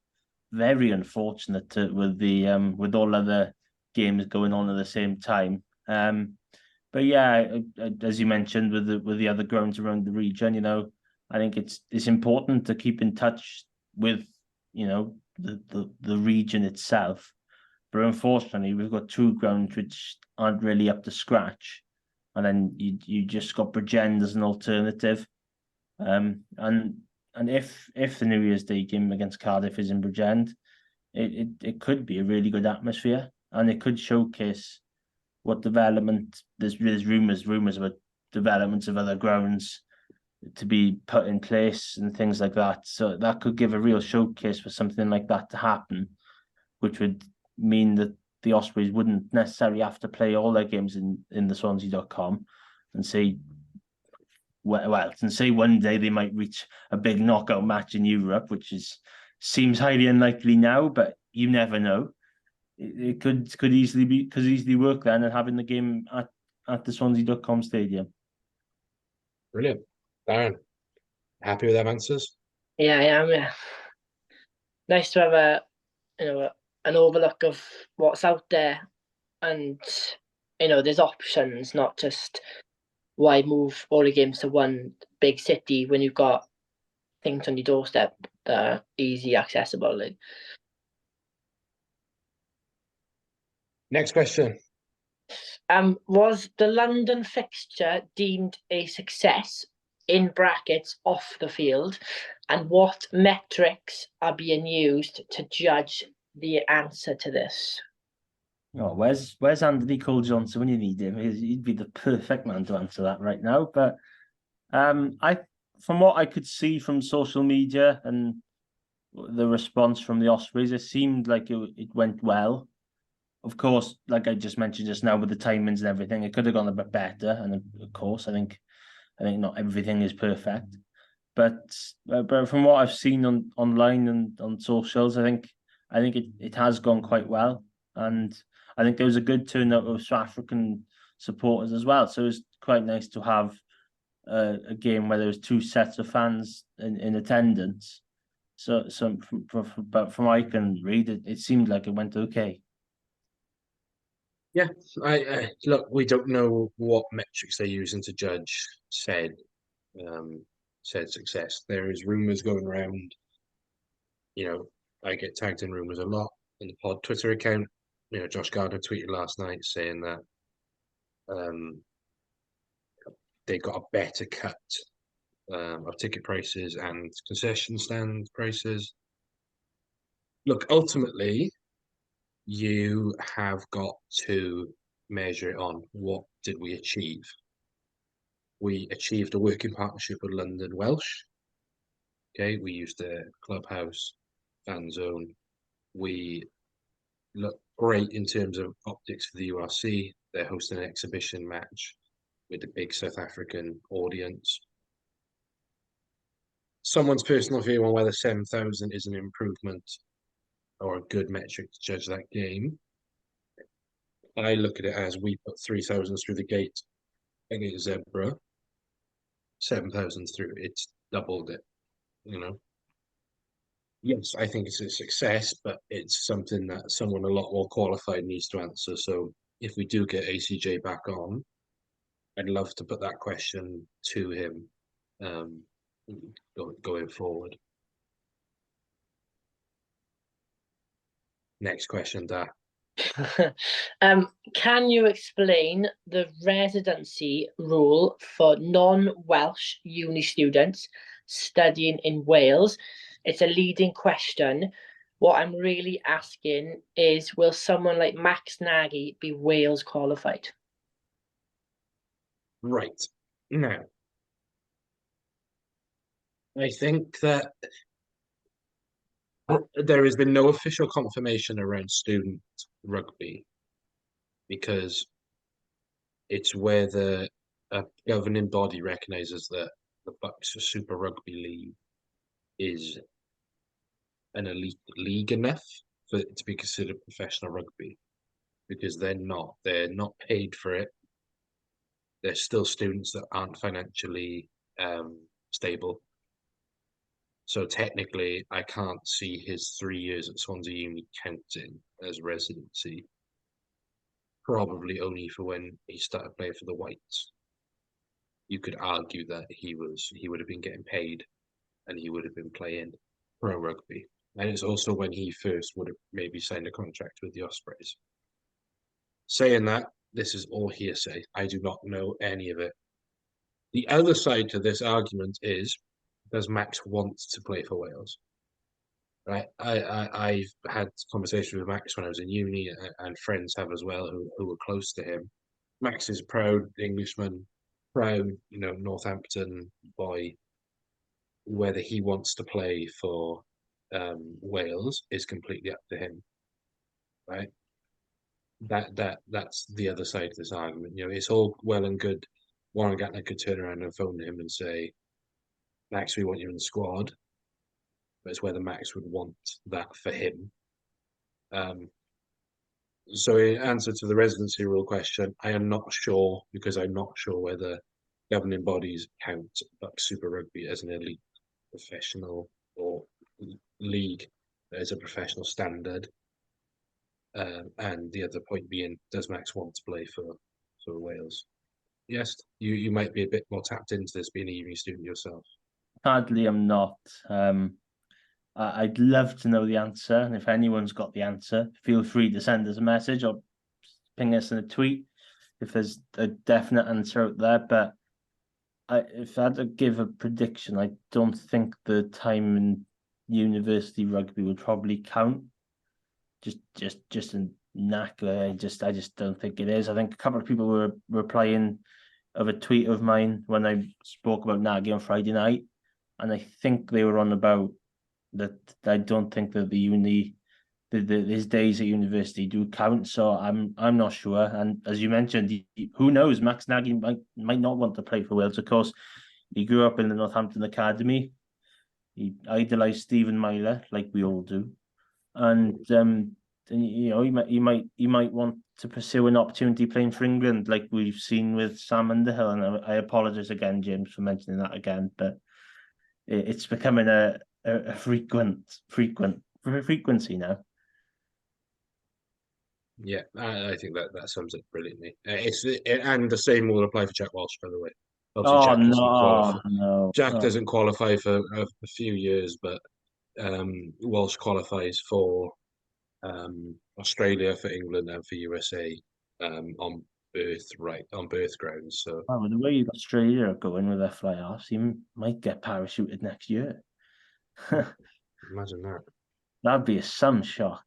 Speaker 2: very unfortunate with all other games going on at the same time. But yeah, as you mentioned, with the other grounds around the region, I think it's important to keep in touch with the region itself. But unfortunately, we've got two grounds which aren't really up to scratch, and then you just got Bridgend as an alternative. And if the New Year's Day game against Cardiff is in Bridgend, it could be a really good atmosphere, and it could showcase what development there's rumors about developments of other grounds to be put in place and things like that. So that could give a real showcase for something like that to happen, which would mean that the Ospreys wouldn't necessarily have to play all their games in the Swansea.com and say one day they might reach a big knockout match in Europe, which seems highly unlikely now, but you never know. It could easily work then, and having the game at the Swansea.com stadium.
Speaker 1: Brilliant. Darren, happy with them answers?
Speaker 3: Yeah, I am. Yeah, nice to have an overlook of what's out there, and there's options, not just why move all the games to one big city when you've got things on your doorstep that are easy accessible.
Speaker 1: Next question.
Speaker 3: Was the London fixture deemed a success, in brackets, off the field, and what metrics are being used to judge the answer to this?
Speaker 2: Oh, where's Anthony Cole Johnson when you need him? He'd be the perfect man to answer that right now. But from what I could see from social media and the response from the Ospreys, it seemed like it went well. Of course, like I just mentioned just now, with the timings and everything, it could have gone a bit better. And of course, I think not everything is perfect. But from what I've seen online and on socials, I think it has gone quite well. And I think there was a good turnout of South African supporters as well. So it was quite nice to have a game where there was two sets of fans in attendance. So but from what I can read, it seemed like it went okay.
Speaker 1: Yeah, look, we don't know what metrics they're using to judge said success. There is rumors going around. I get tagged in rumors a lot in the pod Twitter account. Josh Gardner tweeted last night saying that they got a better cut of ticket prices and concession stand prices. Look, ultimately, you have got to measure it on what did we achieve. We achieved a working partnership with London Welsh. Okay, we used the clubhouse, fan zone. We look great in terms of optics for the URC. They're hosting an exhibition match with a big South African audience. Someone's personal view on whether 7,000 is an improvement or a good metric to judge that game. I look at it as we put 3,000 through the gate against Zebra, 7,000 through. It's doubled it, Yes, I think it's a success, but it's something that someone a lot more qualified needs to answer. So if we do get ACJ back on, I'd love to put that question to him going forward. Next question, Da.
Speaker 3: Can you explain the residency rule for non-Welsh uni students studying in Wales? It's a leading question. What I'm really asking is, will someone like Max Nagy be Wales qualified?
Speaker 1: Right. Now, I think that there has been no official confirmation around student rugby because it's where a governing body recognises that the Bucks Super Rugby League is an elite league enough for it to be considered professional rugby, because they're not paid for it. they're still students that aren't financially stable. So technically, I can't see his 3 years at Swansea Uni counting as residency. Probably only for when he started playing for the Whites. You could argue that he would have been getting paid, and he would have been playing pro rugby. And it's also when he first would have maybe signed a contract with the Ospreys. Saying that, this is all hearsay. I do not know any of it. The other side to this argument is, does Max want to play for Wales? Right. I've had conversations with Max when I was in uni, and friends have as well who were close to him. Max is a proud Englishman, proud, Northampton boy. Whether he wants to play for Wales is completely up to him, right? That's the other side of this argument. It's all well and good. Warren Gatland could turn around and phone him and say, Max, we want you in the squad. But it's whether Max would want that for him. So in answer to the residency rule question, I am not sure, because I'm not sure whether governing bodies count Bucks Super Rugby as an elite professional or league as a professional standard. And the other point being, does Max want to play for Wales? Yes, you might be a bit more tapped into this being a uni student yourself.
Speaker 2: Sadly, I'm not. I'd love to know the answer, and if anyone's got the answer, feel free to send us a message or ping us in a tweet if there's a definite answer out there. But if I had to give a prediction, I don't think the time in university rugby would probably count. Just a knack. I just don't think it is. I think a couple of people were replying of a tweet of mine when I spoke about Nagy on Friday night, and I think they were on about that. I don't think that his days at university do count. So I'm not sure. And as you mentioned, who knows? Max Nagy might not want to play for Wales. Of course, he grew up in the Northampton Academy. He idolised Stephen Myler, like we all do, and he might want to pursue an opportunity playing for England, like we've seen with Sam Underhill. And I apologise again, James, for mentioning that again, but it's becoming a frequency now.
Speaker 1: Yeah, I think that sums it brilliantly. And the same will apply for Jack Walsh, by the way. Obviously, Jack doesn't qualify for a few years, but Walsh qualifies for Australia, for England, and for USA on birth grounds. So
Speaker 2: the way Australia are going with their fly-offs, he might get parachuted next year.
Speaker 1: Imagine that.
Speaker 2: That'd be some shock.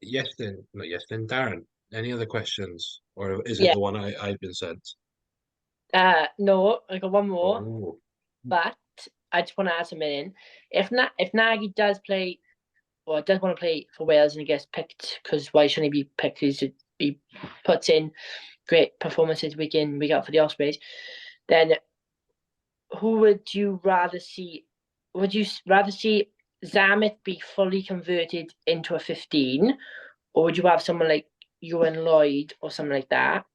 Speaker 1: Yes, then, not yes, then, Darren. Any other questions, or is it the one I've been sent?
Speaker 3: No, I got one more.
Speaker 1: Oh.
Speaker 3: But I just want to add something in. If Nagy does play, or does want to play for Wales and he gets picked, because why shouldn't he be picked? He puts in great performances week in, week out for the Ospreys. Then who would you rather see? Would you rather see Zamet be fully converted into a 15, or would you have someone like Ewan Lloyd or something like that?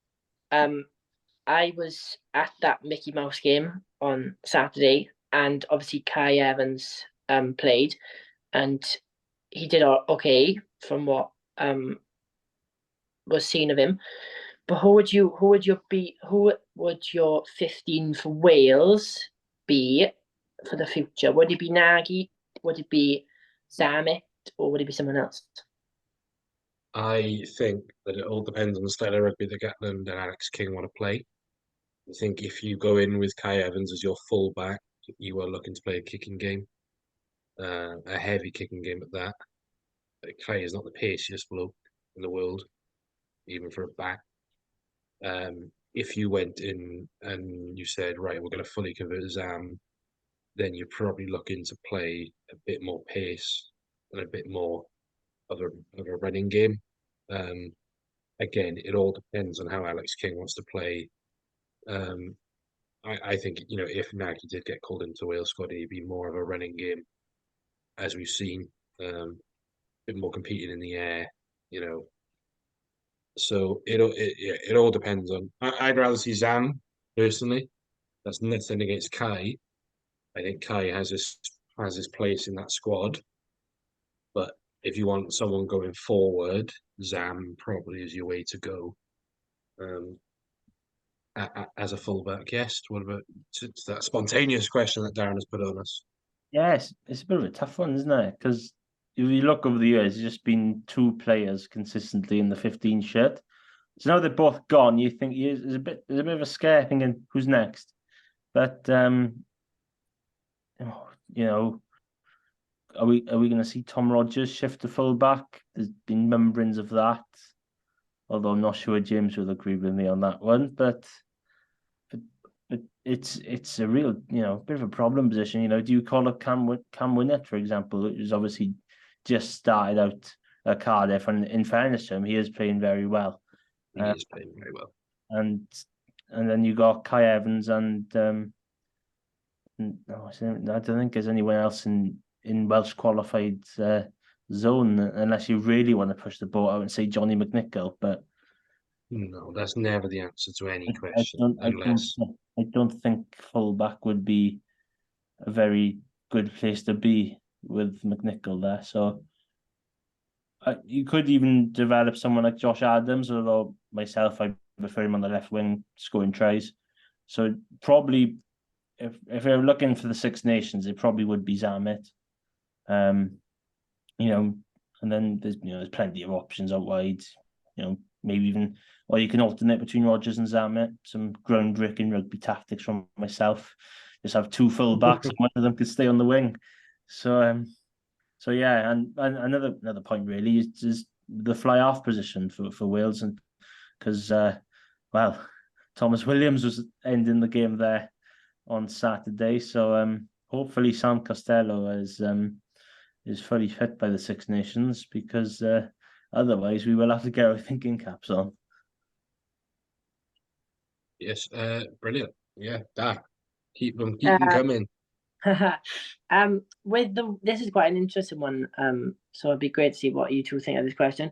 Speaker 3: I was at that Mickey Mouse game on Saturday, and obviously Kai Evans played, and he did okay from what was seen of him. But who would your 15 for Wales be for the future? Would it be Nagy? Would it be Zamet? Or would it be someone else?
Speaker 1: I think that it all depends on the style of rugby that Gatland and Alex King want to play. I think if you go in with Kai Evans as your fullback, you are looking to play a kicking game, a heavy kicking game at that. Kai is not the paciest bloke in the world, even for a back. If you went in and you said, right, we're going to fully convert Zam, then you're probably looking to play a bit more pace and a bit more of a running game. Again, it all depends on how Alex King wants to play. I think, if Nagy did get called into Wales squad, it'd be more of a running game, as we've seen, a bit more competing in the air, So it all depends on. I'd rather see Zam personally. That's nothing against Kai. I think Kai has his place in that squad. But if you want someone going forward, Zam probably is your way to go. Um, as a fullback, yes. What about that spontaneous question that Darren has put on us?
Speaker 2: Yes, it's a bit of a tough one, isn't it? Because if you look over the years, there's just been two players consistently in the 15 shirt. So now they're both gone. You think there's a bit of a scare thinking who's next. But you know, are we going to see Tom Rogers shift to fullback? There's been mumblings of that, although I'm not sure James will agree with me on that one. But it's a real bit of a problem position. Do you call up Cam Winnett, for example, who's obviously just started out at Cardiff, and in fairness to him, he is playing very well.
Speaker 1: He is playing very well.
Speaker 2: And then you got Kai Evans and no, I don't think there's anyone else in Welsh qualified zone unless you really want to push the boat out and say Johnny McNichol. But
Speaker 1: no, that's never the answer to any
Speaker 2: I
Speaker 1: question unless
Speaker 2: I don't think fullback would be a very good place to be with McNichol there. So you could even develop someone like Josh Adams, although myself, I prefer him on the left wing scoring tries. So probably, if we're looking for the Six Nations, it probably would be Zamet. And then there's plenty of options out wide. Maybe even, or you can alternate between Rogers and Zamet. Some groundbreaking rugby tactics from myself. Just have two full backs, and one of them could stay on the wing. So yeah, and another point really is the fly off position for Wales, and because Thomas Williams was ending the game there on Saturday, so hopefully Sam Costello is fully fit by the Six Nations, because otherwise we will have to get our thinking caps on.
Speaker 1: yes, brilliant. Yeah, that keep them coming.
Speaker 3: This is quite an interesting one. So it'd be great to see what you two think of this question.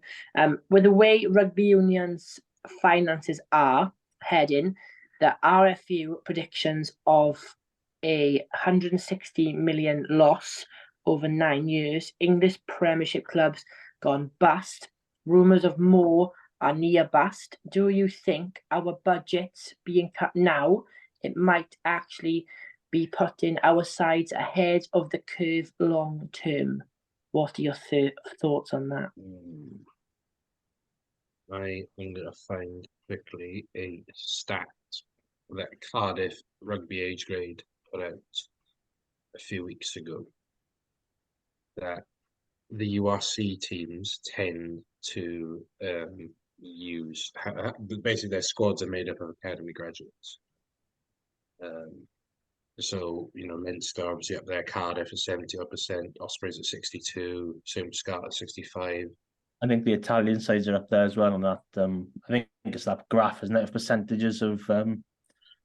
Speaker 3: With the way rugby union's finances are heading, the RFU predictions of a 160 million loss over 9 years, English Premiership clubs gone bust, rumours of more are near bust. Do you think our budgets being cut now, it might actually be putting our sides ahead of the curve long term? What are your thoughts on that?
Speaker 1: I am going to find quickly a stat that Cardiff Rugby Age Grade put out a few weeks ago, that the URC teams tend to use basically their squads are made up of academy graduates. So Leinster obviously up there, Cardiff at 70%, Ospreys at 62, same Scat at 65.
Speaker 2: I think the Italian sides are up there as well on that. I think it's that graph, isn't it, of percentages of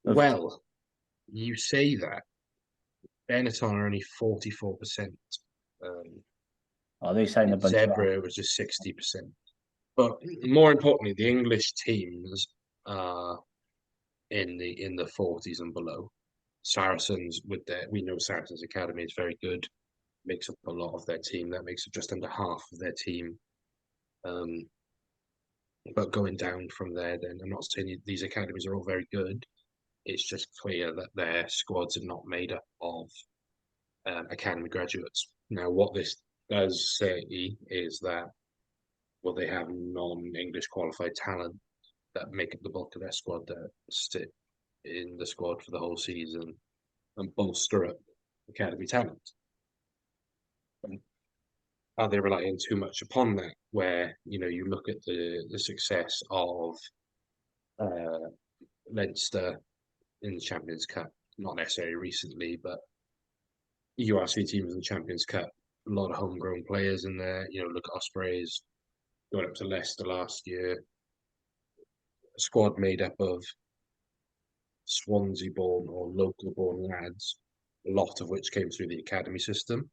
Speaker 1: Well, you say that. Benetton are only 44%.
Speaker 2: They signed a bunch.
Speaker 1: Zebra was just 60%. But more importantly, the English teams are in the 40s and below. Saracens we know Saracens Academy is very good, makes up a lot of their team. That makes up just under half of their team. But going down from there, then I'm not saying these academies are all very good. It's just clear that their squads are not made up of academy graduates. Now, what this does say is that, well, they have non-English qualified talent that make up the bulk of their squad that sit in the squad for the whole season and bolster up academy talent. Are they relying too much upon that? Where you look at the success of Leinster in the Champions Cup, not necessarily recently, but URC teams in the Champions Cup, a lot of homegrown players in there. Look at Ospreys going up to Leicester last year. A squad made up of Swansea-born or local-born lads, a lot of which came through the academy system.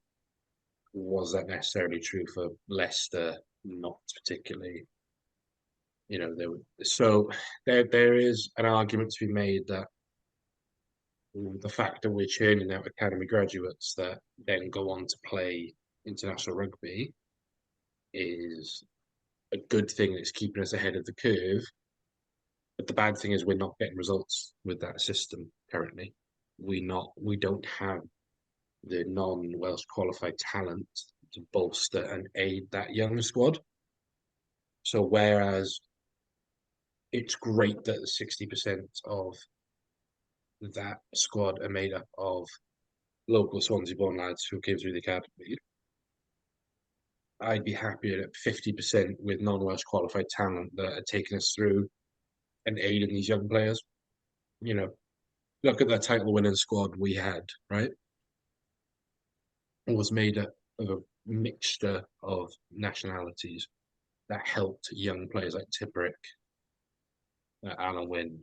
Speaker 1: Was that necessarily true for Leicester? Not particularly. there is an argument to be made that the fact that we're churning out academy graduates that then go on to play international rugby is a good thing that's keeping us ahead of the curve. But the bad thing is we're not getting results with that system currently. We don't have the non-Welsh qualified talent to bolster and aid that young squad. So whereas it's great that 60% of that squad are made up of local Swansea-born lads who came through the academy, I'd be happier at 50% with non-Welsh qualified talent that are taking us through and aiding these young players. Look at the title-winning squad we had, right? It was made up of a mixture of nationalities that helped young players like Tibrick, Alan Wynne,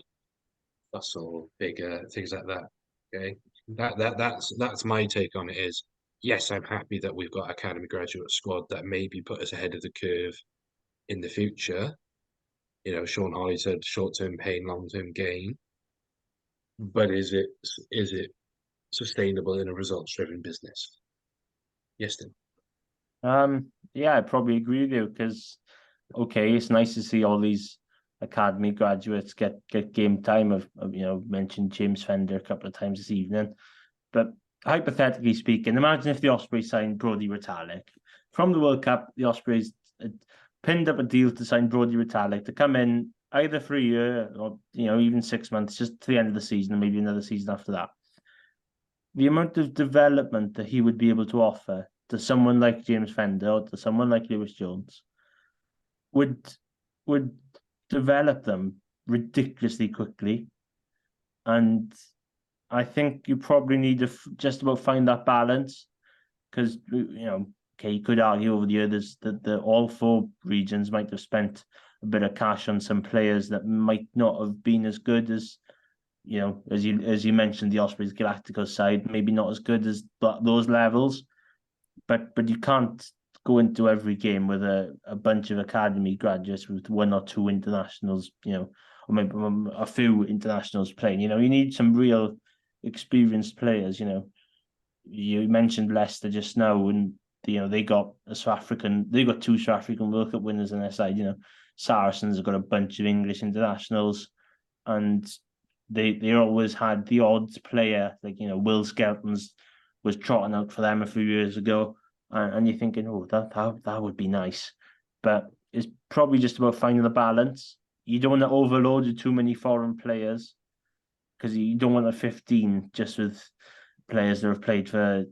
Speaker 1: Russell, Bigger, things like that. Okay, that's my take on it. Is yes, I'm happy that we've got academy graduate squad that maybe put us ahead of the curve in the future. Sean Holly said short-term pain, long-term gain. But is it sustainable in a results-driven business? Yes, Tim.
Speaker 2: Yeah, I probably agree with you because it's nice to see all these academy graduates get game time. I've mentioned James Fender a couple of times this evening, but hypothetically speaking, imagine if the Ospreys signed Brodie Retallick from the World Cup. The Ospreys pinned up a deal to sign Brodie Retallick to come in either for a year or even 6 months, just to the end of the season, and maybe another season after that. The amount of development that he would be able to offer to someone like James Fender or to someone like Lewis Jones would develop them ridiculously quickly. And I think you probably need to just about find that balance because, you could argue over the years that all four regions might have spent a bit of cash on some players that might not have been as good as, as you mentioned, the Ospreys Galacticos side, maybe not as good as those levels. But you can't go into every game with a bunch of academy graduates with one or two internationals, or maybe a few internationals playing. You need some real experienced players. You mentioned Leicester just now, and they got two South African World Cup winners in their side. Saracens have got a bunch of English internationals, and they always had the odds player, like Will Skelton's was trotting out for them a few years ago, and you're thinking, oh, that would be nice, but it's probably just about finding the balance. You don't want to overload with too many foreign players because you don't want a 15 just with players that have played for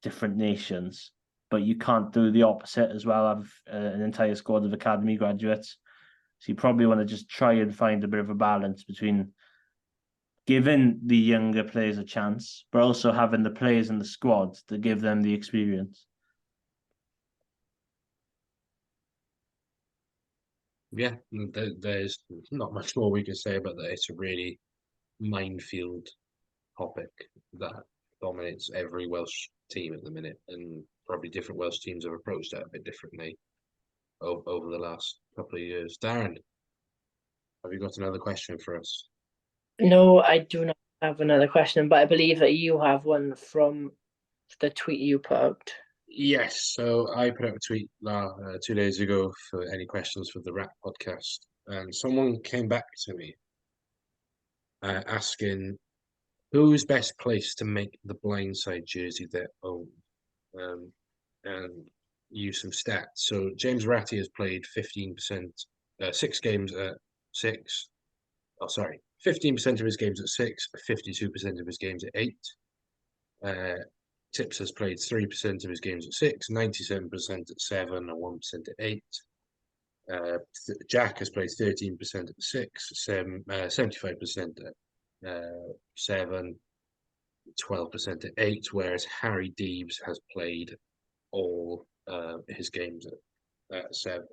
Speaker 2: different nations, but you can't do the opposite as well. Have an entire squad of academy graduates, so you probably want to just try and find a bit of a balance between giving the younger players a chance, but also having the players in the squad to give them the experience.
Speaker 1: Yeah, there's not much more we can say about that. It's a really minefield topic that dominates every Welsh team at the minute, and probably different Welsh teams have approached that a bit differently over the last couple of years. Darren, have you got another question for us?
Speaker 3: No, I do not have another question, but I believe that you have one from the tweet you put out.
Speaker 1: Yes, so I put out a tweet 2 days ago for any questions for the Rap podcast, and someone came back to me asking who's best placed to make the blindside jersey their own, and use some stats. So James Ratty has played 15%, 6 games at 6. Oh, sorry, 15% of his games at 6, 52% of his games at 8. Tips has played 3% of his games at 6, 97% at 7, and 1% at 8. Jack has played 13% at 6, 75% at 7, 12% at 8, whereas Harry Deebs has played all his games at 7.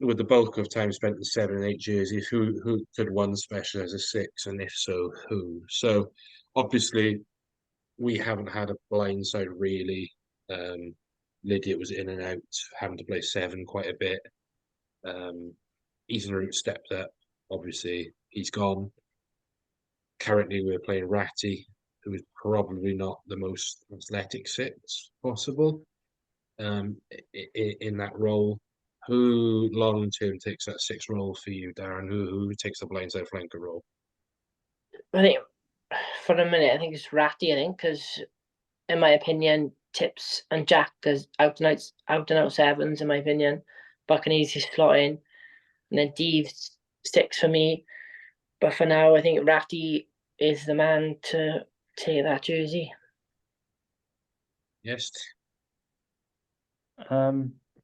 Speaker 1: With the bulk of time spent in 7 and 8 jerseys, who could one special as a 6, and if so, who? So obviously we haven't had a blindside really. Lydia was in and out, having to play 7 quite a bit. Root stepped up. Obviously, he's gone. Currently, we're playing Ratty, who is probably not the most athletic six possible in that role. Who long term takes that six role for you, Darren? Who takes the blindside flanker role?
Speaker 3: I think for a minute, I think it's Ratty. I think because, in my opinion, Tips and Jack is out and out sevens. In my opinion, but can easily slot in, and then Deve's six for me. But for now, I think Ratty is the man to take that jersey.
Speaker 1: Yes.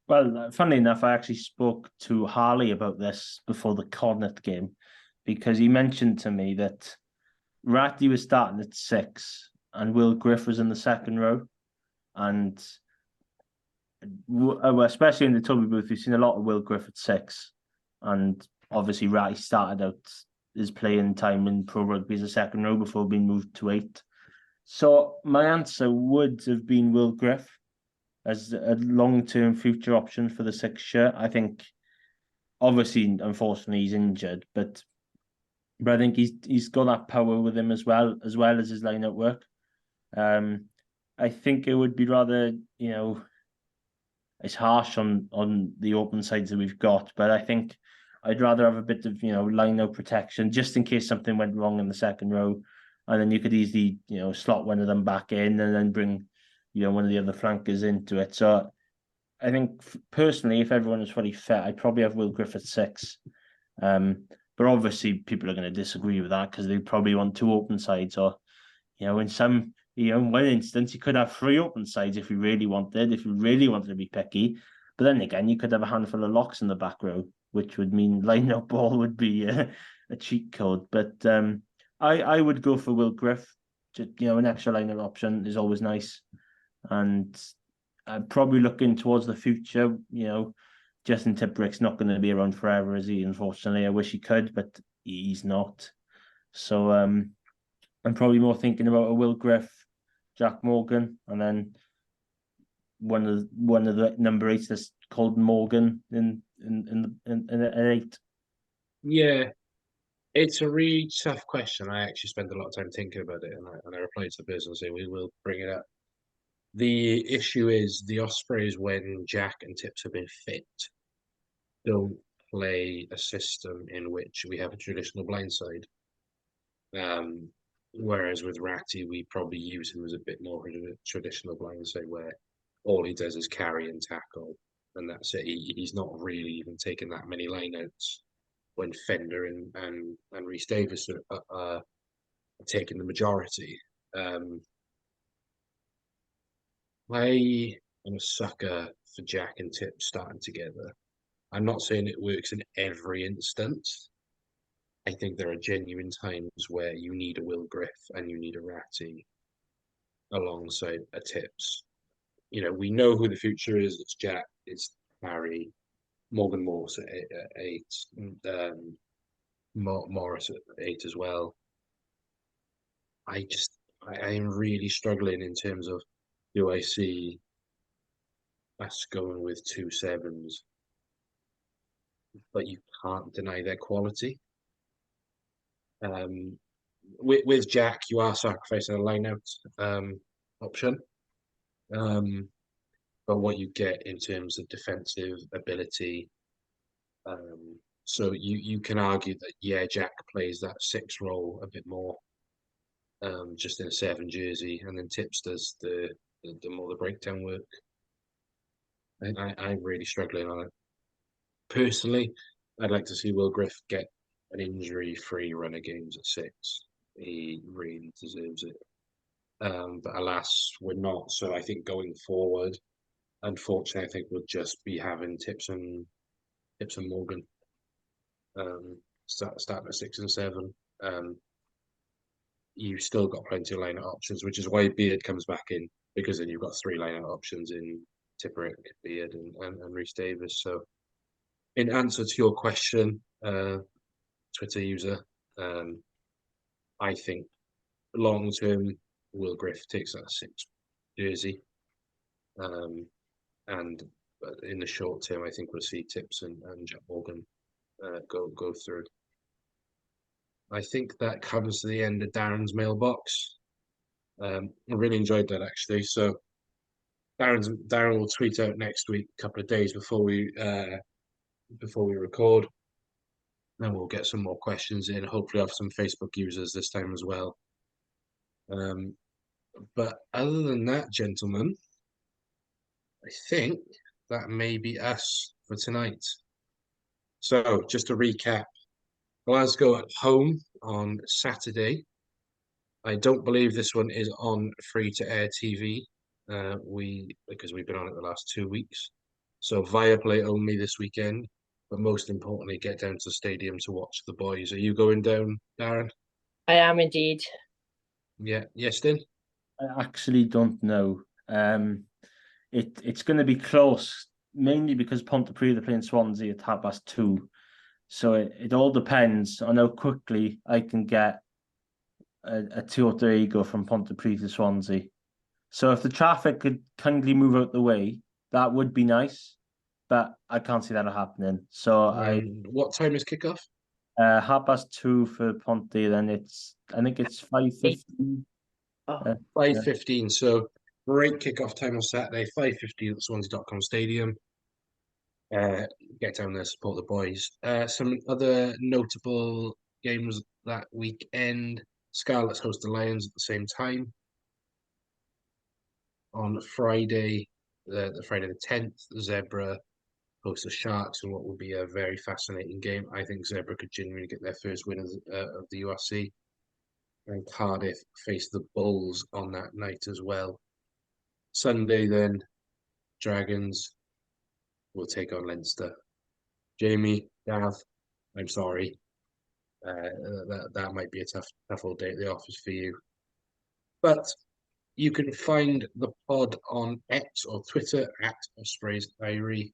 Speaker 2: Well, funnily enough, I actually spoke to Harley about this before the Connacht game because he mentioned to me that Ratty was starting at 6 and Will Griff was in the second row. And especially in the Toby booth, we've seen a lot of Will Griff at 6. And obviously, Ratty started out his playing time in pro rugby as a second row before being moved to 8. So my answer would have been Will Griff as a long-term future option for the 6 shirt. I think, obviously, unfortunately, he's injured, but I think he's got that power with him as well as his line-out work. I think it would be rather, it's harsh on the open sides that we've got, but I think I'd rather have a bit of, line-out protection just in case something went wrong in the second row, and then you could easily, slot one of them back in and then bring one of the other flankers into it. So I think personally, if everyone was fully fit, I'd probably have Will Griff at 6. But obviously people are going to disagree with that because they probably want 2 open sides, or in one instance you could have 3 open sides if you really wanted to be picky. But then again, you could have a handful of locks in the back row, which would mean line up ball would be a cheat code. But I would go for Will Griff. Just, an extra line of option is always nice. And I'm probably looking towards the future. Justin Tipuric's not going to be around forever, is he? Unfortunately, I wish he could, but he's not. So I'm probably more thinking about a Will Griff, Jack Morgan, and then one of the number 8s that's called Morgan in 8.
Speaker 1: Yeah, it's a really tough question. I actually spent a lot of time thinking about it, and I replied to the person saying we will bring it up. The issue is the Ospreys, when Jack and Tips have been fit, don't play a system in which we have a traditional blindside. Whereas with Ratty, we probably use him as a bit more of a traditional blindside where all he does is carry and tackle, and that's it. He's not really even taking that many lineouts when Fender and Rhys Davis are taking the majority. I am a sucker for Jack and Tip starting together. I'm not saying it works in every instance. I think there are genuine times where you need a Will Griff and you need a Ratty alongside a Tips. We know who the future is. It's Jack, it's Harry, Morgan Morse at 8, Morris at 8 as well. I am really struggling in terms of, do I see us going with 2 7s, but you can't deny their quality. With Jack, you are sacrificing a lineout option, but what you get in terms of defensive ability. So you can argue that Jack plays that 6 role a bit more, just in a 7 jersey, and then Tips does the more the breakdown work. I'm really struggling on it. Personally, I'd like to see Will Griff get an injury-free run of games at 6. He really deserves it. But alas, we're not. So I think going forward, unfortunately, I think we'll just be having Tips and Morgan starting at 6 and 7. You've still got plenty of line-out options, which is why Beard comes back in, because then you've got 3 line-out options in Tipperick, Beard, and Rhys Davis. So, in answer to your question, Twitter user, I think long term, Will Griff takes that 6 jersey, and in the short term, I think we'll see Tips and Jack Morgan go through. I think that comes to the end of Darren's mailbox. I really enjoyed that actually. So Darren will tweet out next week, a couple of days before we record. Then we'll get some more questions in. Hopefully, have some Facebook users this time as well. But other than that, gentlemen, I think that may be us for tonight. So just to recap, Glasgow at home on Saturday. I don't believe this one is on free-to-air TV. Because we've been on it the last 2 weeks. So Viaplay only this weekend. But most importantly, get down to the stadium to watch the boys. Are you going down, Darren?
Speaker 3: I am indeed.
Speaker 1: Yeah, yes, Din?
Speaker 2: I actually don't know. It's going to be close, mainly because Pontypridd are playing Swansea at 2:30. So it all depends on how quickly I can get a Toyota Ego from Pontypridd to Swansea. So if the traffic could kindly move out the way, that would be nice. But I can't see that happening. So
Speaker 1: what time is kickoff?
Speaker 2: 2:30 for Ponty, then I think it's 5:15.
Speaker 1: 5:15. So great kickoff time on Saturday, 5:15 at Swansea.com Stadium. Get down there, support the boys. Some other notable games that weekend. Scarlets host the Lions at the same time. On Friday, the Friday the 10th, Zebra host the Sharks in what will be a very fascinating game. I think Zebra could genuinely get their first win of the URC. And Cardiff face the Bulls on that night as well. Sunday then, Dragons will take on Leinster. Jamie, Gav, I'm sorry. That might be a tough old day at the office for you. But you can find the pod on X or Twitter at Ospreys Eyrie.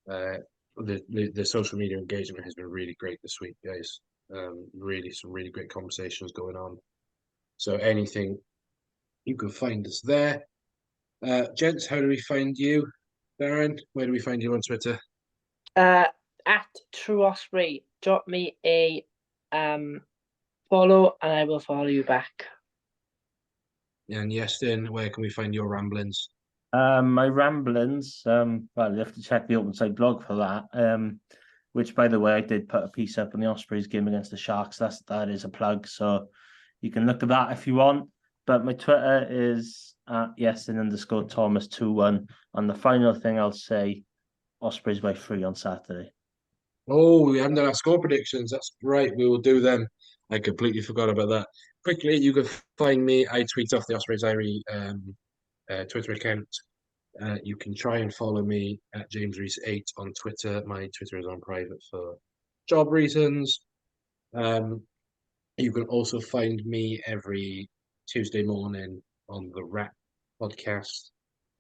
Speaker 1: The social media engagement has been really great this week, guys. Really, some really great conversations going on. So anything, you can find us there. Gents, how do we find you? Darren, where do we find you on Twitter?
Speaker 3: At True Osprey, drop me a follow and I will follow you back.
Speaker 1: And Yestin, where can we find your ramblings?
Speaker 2: My ramblings, well, you have to check the Open Side blog for that. Which, by the way, I did put a piece up on the Ospreys game against the Sharks. That is a plug, so you can look at that if you want. But my Twitter is at Yestin_Thomas21. And the final thing I'll say, Ospreys by 3 on Saturday.
Speaker 1: Oh, we haven't done our score predictions. That's right. We will do them. I completely forgot about that. Quickly, you can find me. I tweet off the Ospreys Eyrie Twitter account. You can try and follow me at JamesReese8 on Twitter. My Twitter is on private for job reasons. You can also find me every Tuesday morning on the Rap podcast,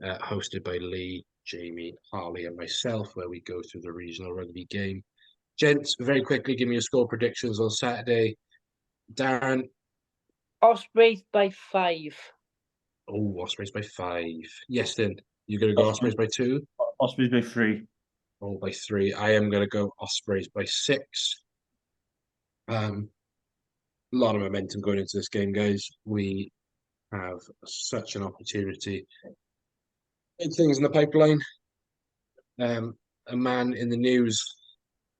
Speaker 1: hosted by Lee, Jamie, Harley, and myself, where we go through the regional rugby game. Gents, very quickly, give me your score predictions on Saturday. Darren.
Speaker 3: Ospreys by 5.
Speaker 1: Oh, Ospreys by 5. Yes, then. You're going to go Ospreys by 2?
Speaker 2: Ospreys by 3.
Speaker 1: Oh, by 3. I am going to go Ospreys by 6. A lot of momentum going into this game, guys. We have such an opportunity. Big things in the pipeline. A man in the news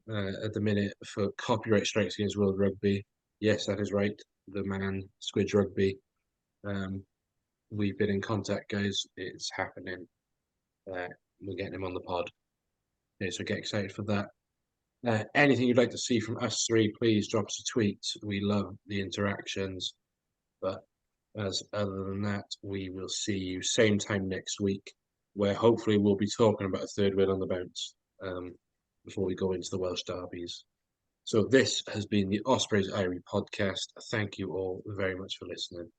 Speaker 1: at the minute for copyright strikes against World Rugby. Yes, that is right. The man, Squidge Rugby. We've been in contact, guys. It's happening. We're getting him on the pod. Okay, so get excited for that. Anything you'd like to see from us three, please drop us a tweet. We love the interactions. But other than that, we will see you same time next week, where hopefully we'll be talking about a third win on the bounce before we go into the Welsh derbies. So this has been the Ospreys Eyrie podcast. Thank you all very much for listening.